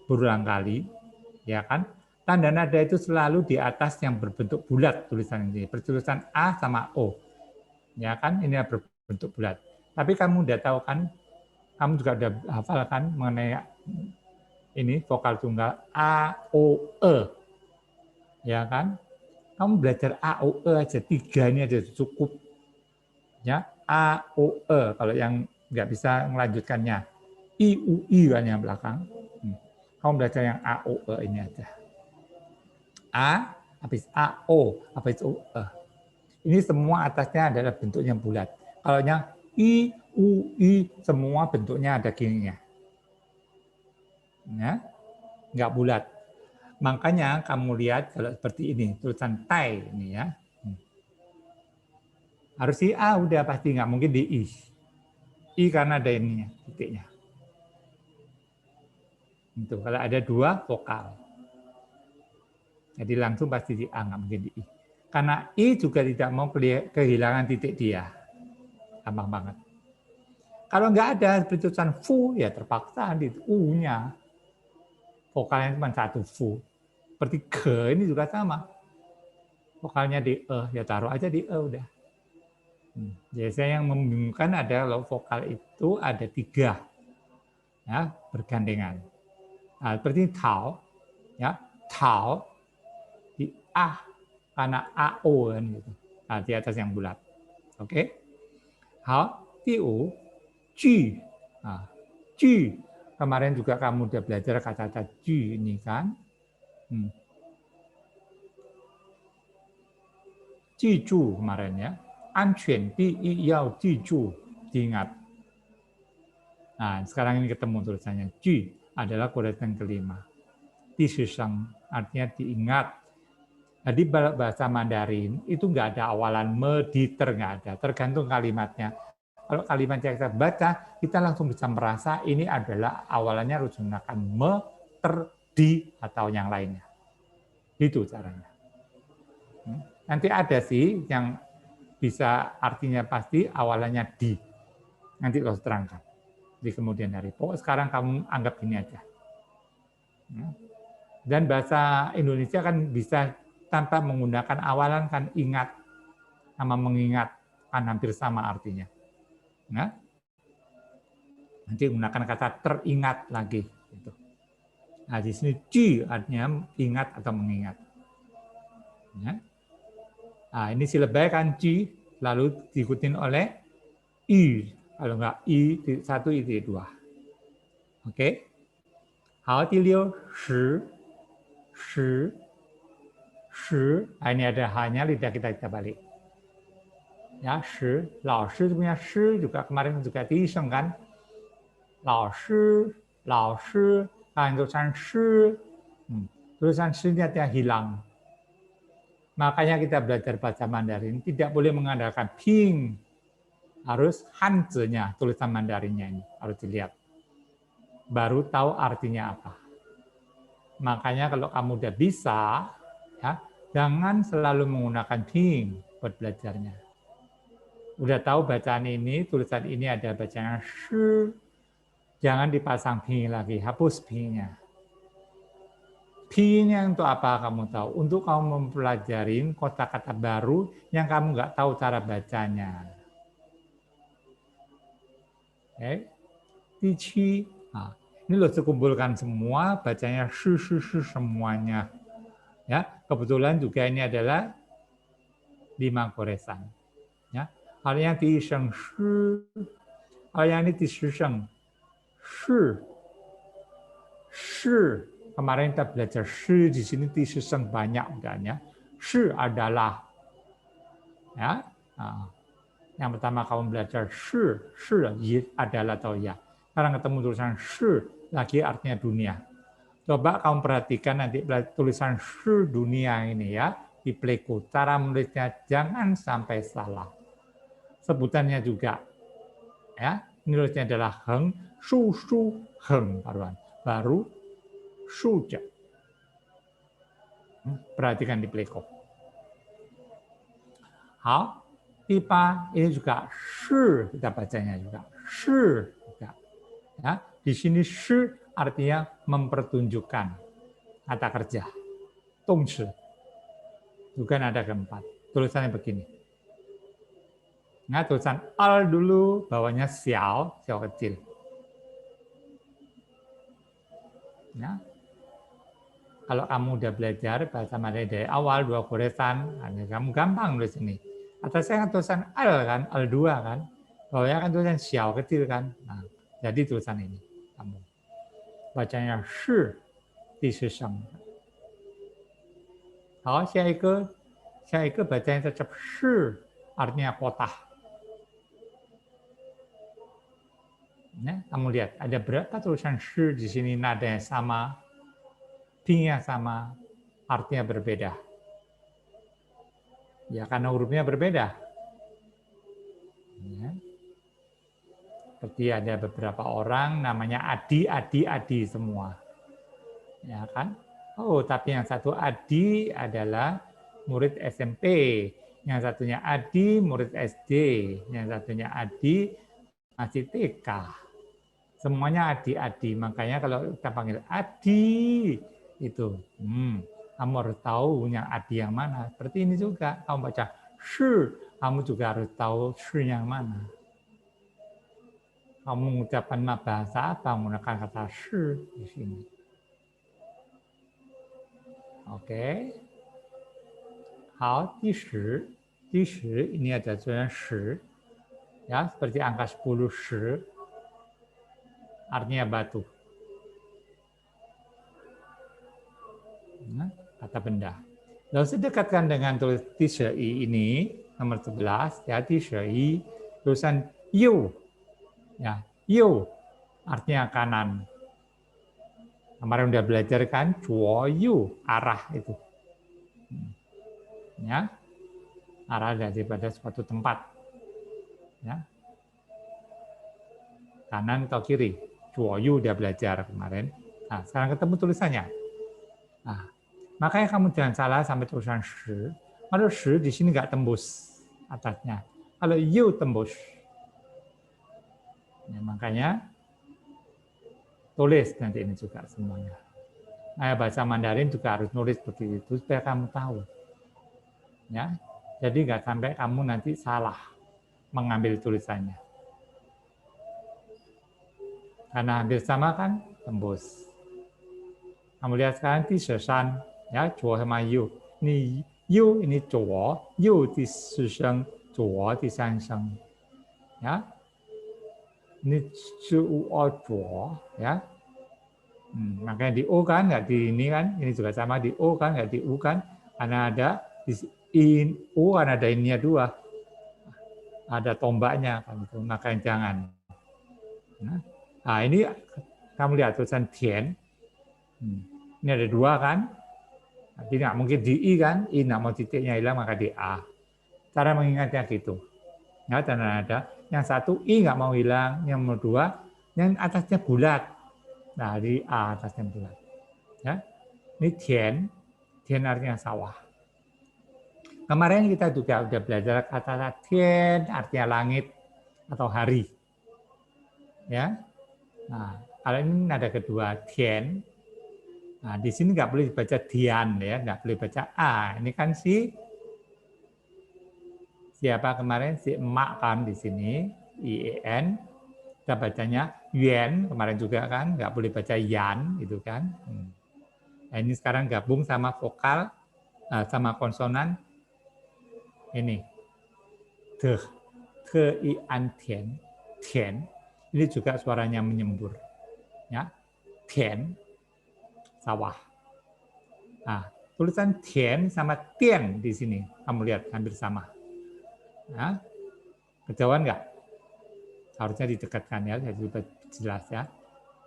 berulang kali, ya kan? Tanda nada itu selalu di atas yang berbentuk bulat tulisan ini, bertulisan A sama O, ya kan? Ini berbentuk bulat. Tapi kamu udah tahu kan? Kamu juga udah hafal kan mengenai ini vokal tunggal A, O, E, ya kan? Kamu belajar A, O, E aja, 3 ini aja cukup, ya A, O, E. Kalau yang nggak bisa melanjutkannya I, U, I kan yang belakang. Kamu belajar yang A, O, E ini aja. A, habis A, O, habis O, E. Ini semua atasnya adalah bentuknya bulat. Kalau yang I, U, I, semua bentuknya ada gininya. Ya, nggak bulat. Makanya kamu lihat kalau seperti ini, tulisan tai ini ya. Harus di A udah pasti, nggak mungkin di I. I karena ada ininya, titiknya. Itu kalau ada 2 vokal. Jadi langsung pasti di A, nggak mungkin di I. Karena I juga tidak mau kehilangan titik dia. Gampang banget. Kalau nggak ada seperti tulisan fu, ya terpaksa di U-nya. Vokalnya cuma 1 fu. Seperti ke ini juga sama. Vokalnya di E, ya taruh aja di E udah. Biasanya yang membingungkan adalah vokal itu ada 3. Ya, bergandengan. Nah, seperti tao, ya, tao di A karena AO kan gitu. Nah, di atas yang bulat. Oke. Hao, tiu, ju. Nah, ju. Kemarin juga kamu udah belajar kata-kata ju ini kan. Jiju kemarin ya. Anquan di yao jiju. Diingat. Nah, sekarang ini ketemu tulisannya. Ju adalah kodetan kelima. Disiseng artinya diingat. Jadi bahasa Mandarin itu nggak ada awalan me, diter, nggak ada. Tergantung kalimatnya. Kalau kalimat yang kita baca, kita langsung bisa merasa ini adalah awalannya harus menggunakan me, ter, di, atau yang lainnya. Itu caranya. Nanti ada sih yang bisa artinya pasti awalannya di. Nanti lo terangkan di kemudian hari. Pokoknya sekarang kamu anggap ini aja. Dan bahasa Indonesia kan bisa tanpa menggunakan awalan kan ingat sama mengingat kan hampir sama artinya. Nah, nanti menggunakan kata teringat lagi. Gitu. Nah di sini ji artinya ingat atau mengingat. Ya. Nah ini silabanya kan ji lalu diikutin oleh i. Kalau enggak i satu i dua. Oke. Hao di liu shi shi shi. Nah, ini ada hanya lidah kita balik. Ya, shi, lao shi punya shi juga kemarin juga diiseng kan. Lao shi, kan tulisan shi. Tulisan shi-nya dia hilang. Makanya kita belajar bahasa Mandarin tidak boleh mengandalkan ping. Harus hanzi-nya, tulisan Mandarinnya ini harus dilihat. Baru tahu artinya apa. Makanya kalau kamu udah bisa, ya, jangan selalu menggunakan ping buat belajarnya. Udah tahu bacaan ini, tulisan ini ada bacaan shi, jangan dipasang ping lagi, hapus pingnya. Pingnya untuk apa kamu tahu? Untuk kamu mempelajari kata-kata baru yang kamu nggak tahu cara bacanya. Oke, dici. Nah, ini loh kumpulkan semua, bacanya shi semuanya. Ya, kebetulan juga ini adalah 5 goresan. Ya, hal yang diseng shi, hal yang ini diseng shi. Shi, kemarin kita belajar shi di sini diseseng banyak udahnya. Shi adalah, ya. Nah, yang pertama kamu belajar shi adalah atau ya. Sekarang ketemu tulisan shi lagi artinya dunia. Coba kamu perhatikan nanti tulisan shi dunia ini ya di Pleku. Cara menulisnya jangan sampai salah. Sebutannya juga, ya. Nulisnya adalah heng, su heng baru suja. Perhatikan di Pleco. Hao, pipa ini juga shi kita bacanya juga. Shi juga. Ya, di sini shi artinya mempertunjukkan kata kerja. Tongshi. Juga ada keempat. Tulisannya begini. Nah, tulisan al dulu bawahnya xiao kecil. Ya, kalau kamu udah belajar bahasa Mandarin dari awal 2 goresan, kamu gampang nulis ini. Atasnya kan tulisan al kan, al 2 kan. Bawahnya kan tulisan xiao kecil kan. Nah, jadi tulisan ini kamu. Bacanya shi di seseng. Hao, 下一个 bacanya tetap shi, artinya kota. Ya, kamu lihat ada berapa tulisan shi di sini nadanya sama, pingnya sama, artinya berbeda. Ya karena hurufnya berbeda. Ya. Seperti ada beberapa orang namanya Adi semua. Ya kan? Oh, tapi yang satu Adi adalah murid SMP, yang satunya Adi murid SD, yang satunya Adi masih TK. Semuanya Adi. Makanya kalau kita panggil Adi itu, kamu harus tahu yang Adi yang mana. Seperti ini juga, kamu baca shi, kamu juga harus tahu shi yang mana. Kamu mengucapkan bahasa apa menggunakan kata shi di sini. Oke. Hao, di 10 ini ada tulisan 10, ya seperti angka 10 10, artinya batu. Nah, kata benda. Lalu sedekatkan dengan tulis 10i ini, nomor 11, ya 10i, tulisan yu, ya yu, artinya kanan. Kemarin udah belajar kan, cuo yu, arah itu. Ya, arah daripada suatu tempat. Ya. Kanan atau kiri, cuo yu udah belajar kemarin. Nah, sekarang ketemu tulisannya. Nah, makanya kamu jangan salah sampai tulisan shi. Kalau shi di sini nggak tembus atasnya. Kalau yu tembus. Ya, makanya tulis nanti ini juga semuanya. Nah, bahasa Mandarin juga harus nulis seperti itu supaya kamu tahu. Ya, jadi nggak sampai kamu nanti salah mengambil tulisannya. Karena hampir sama kan, tembus. Kamu lihat sekarang di sesan, ya, cuo sama yu. Ini yu ini cuo, yu di seseng, cuo di sanseng. Ya, ini cuo cuo, ya. Makanya di O kan, nggak di ini kan, ini juga sama di O kan, nggak di U kan, karena ada di U kan ada ininya dua, ada tombaknya kan itu, makanya jangan. Nah ini kamu lihat tulisan tian, ini ada dua kan, jadi nggak mungkin di I kan, I nggak mau titiknya hilang maka di A. Cara mengingatnya gitu, ya dan ada yang satu I nggak mau hilang, yang nomor dua yang atasnya bulat, nah di A atasnya bulat. Ya, ini tian, tian artinya sawah. Kemarin kita juga sudah belajar kata tian artinya langit atau hari. Ya, nah kalau ini ada kedua tian. Nah di sini nggak boleh dibaca dian ya, nggak boleh baca a. Ini kan si siapa kemarin si emak kan di sini ien. Kita bacanya yuan kemarin juga kan, nggak boleh baca yan gitu kan. Nah, ini sekarang gabung sama vokal sama konsonan ini te i an tian tian ini juga suaranya menyembur ya tian sawah. Nah tulisan tian sama tian di sini kamu lihat hampir sama. Nah, kejauhan nggak? Harusnya didekatkan ya, jadi lebih jelas ya.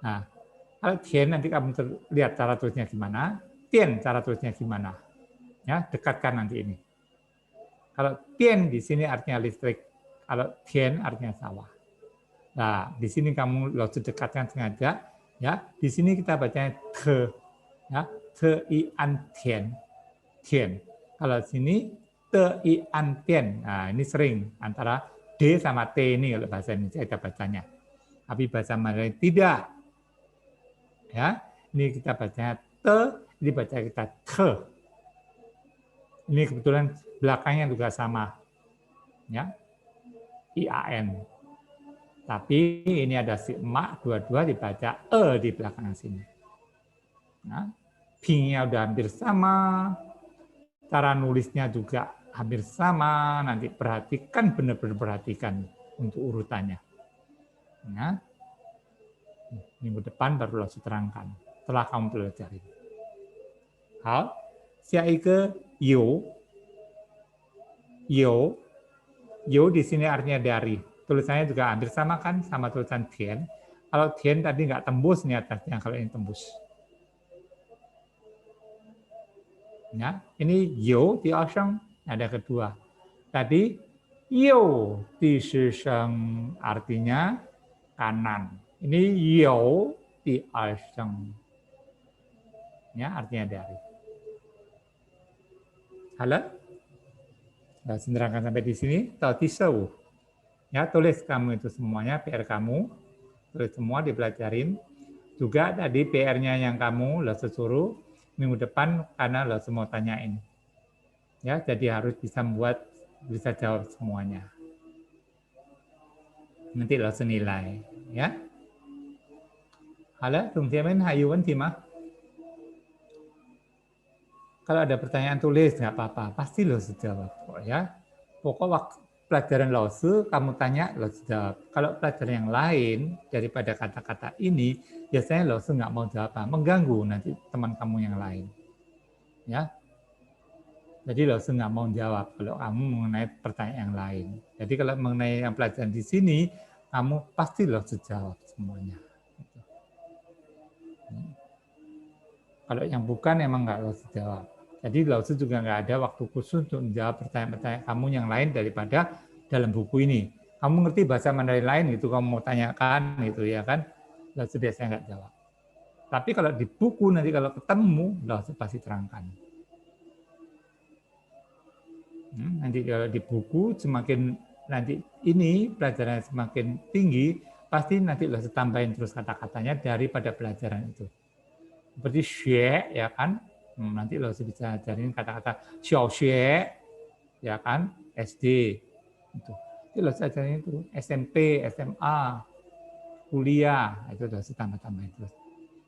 Nah kalau tian nanti kamu lihat cara tulisnya gimana, tian cara tulisnya gimana, ya dekatkan nanti ini. Kalau tian di sini artinya listrik, kalau tian artinya sawah. Nah, di sini kamu harus dekatkan sengaja, ya. Di sini kita bacanya te, ya, te i an tian, tian. Kalau sini te i an tian. Nah, ini sering antara d sama t ini kalau bahasa Indonesia kita bacanya. Tapi bahasa Mandarin tidak. Ya, ini kita bacanya te, ini baca kita te. Ini kebetulan belakangnya juga sama, ya, IAN. Tapi ini ada si emak, dua-dua dibaca di belakang sini. Nah, pingnya udah hampir sama, cara nulisnya juga hampir sama. Nanti perhatikan, benar-benar perhatikan untuk urutannya. Nah, minggu depan baru langsung terangkan setelah kamu pelajari. Hal, ke yo, yo, yo di sini artinya dari. Tulisannya juga hampir sama kan, sama tulisan tian. Kalau tian tadi nggak tembus nih atasnya, kalau ini tembus. Ya, ini yo di aseng ada kedua. Tadi yo di seseng artinya kanan. Ini yo di aseng. Ya, artinya dari. Halo? Nah, senerangkan sampai di sini. Tahu tisau. Ya, tulis kamu itu semuanya, PR kamu. Tulis semua, dipelajarin. Juga tadi PR-nya yang kamu lo suruh minggu depan karena lo semua tanyain. Ya, jadi harus bisa membuat, bisa jawab semuanya. Nanti lo senilai. Ya. Halo, Tungsiamen, Hayuan, Timah. Kalau ada pertanyaan tulis, nggak apa-apa. Pasti lo sejawab. Ya. Pokok pelajaran Lause kamu tanya, Lause jawab. Kalau pelajaran yang lain daripada kata-kata ini, biasanya Lause nggak mau jawab, mengganggu nanti teman kamu yang lain. Ya, jadi Lause nggak mau jawab kalau kamu mengenai pertanyaan yang lain. Jadi kalau mengenai yang pelajaran di sini, kamu pasti Lause jawab semuanya. Kalau yang bukan emang nggak Lause jawab. Jadi Lause juga nggak ada waktu khusus untuk menjawab pertanyaan-pertanyaan kamu yang lain daripada dalam buku ini. Kamu ngerti bahasa Mandarin lain gitu, kamu mau tanyakan gitu ya kan, Lause biasanya nggak jawab. Tapi kalau di buku nanti kalau ketemu, Lause pasti terangkan. Nanti kalau di buku semakin nanti ini pelajaran semakin tinggi, pasti nanti Lause tambahin terus kata-katanya daripada pelajaran itu. Seperti xue, ya kan? Nanti Lause bisa ajarin kata-kata xiaoxue, ya kan? SD. Itu Lause ajarin itu. SMP, SMA, kuliah, itu Lause tambah-tambahin terus.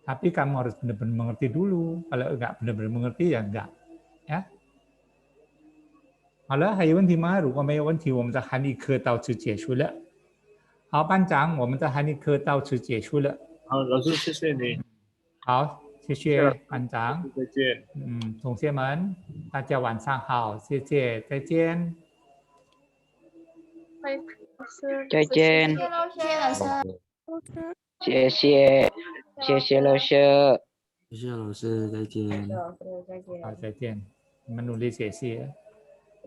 Tapi kamu harus benar-benar mengerti dulu. Kalau enggak benar-benar mengerti, ya enggak. Ya. 好了，还有问题吗？如果没有问题，我们的韩语课到此结束了。好，班长，我们的韩语课到此结束了。
好，老师，谢谢你。
好，谢谢班长。
再见。
同学们，大家晚上好，谢谢，再见。
再见，谢谢，谢谢老师。
谢谢老师，再见。
好，再见。你们努力学习。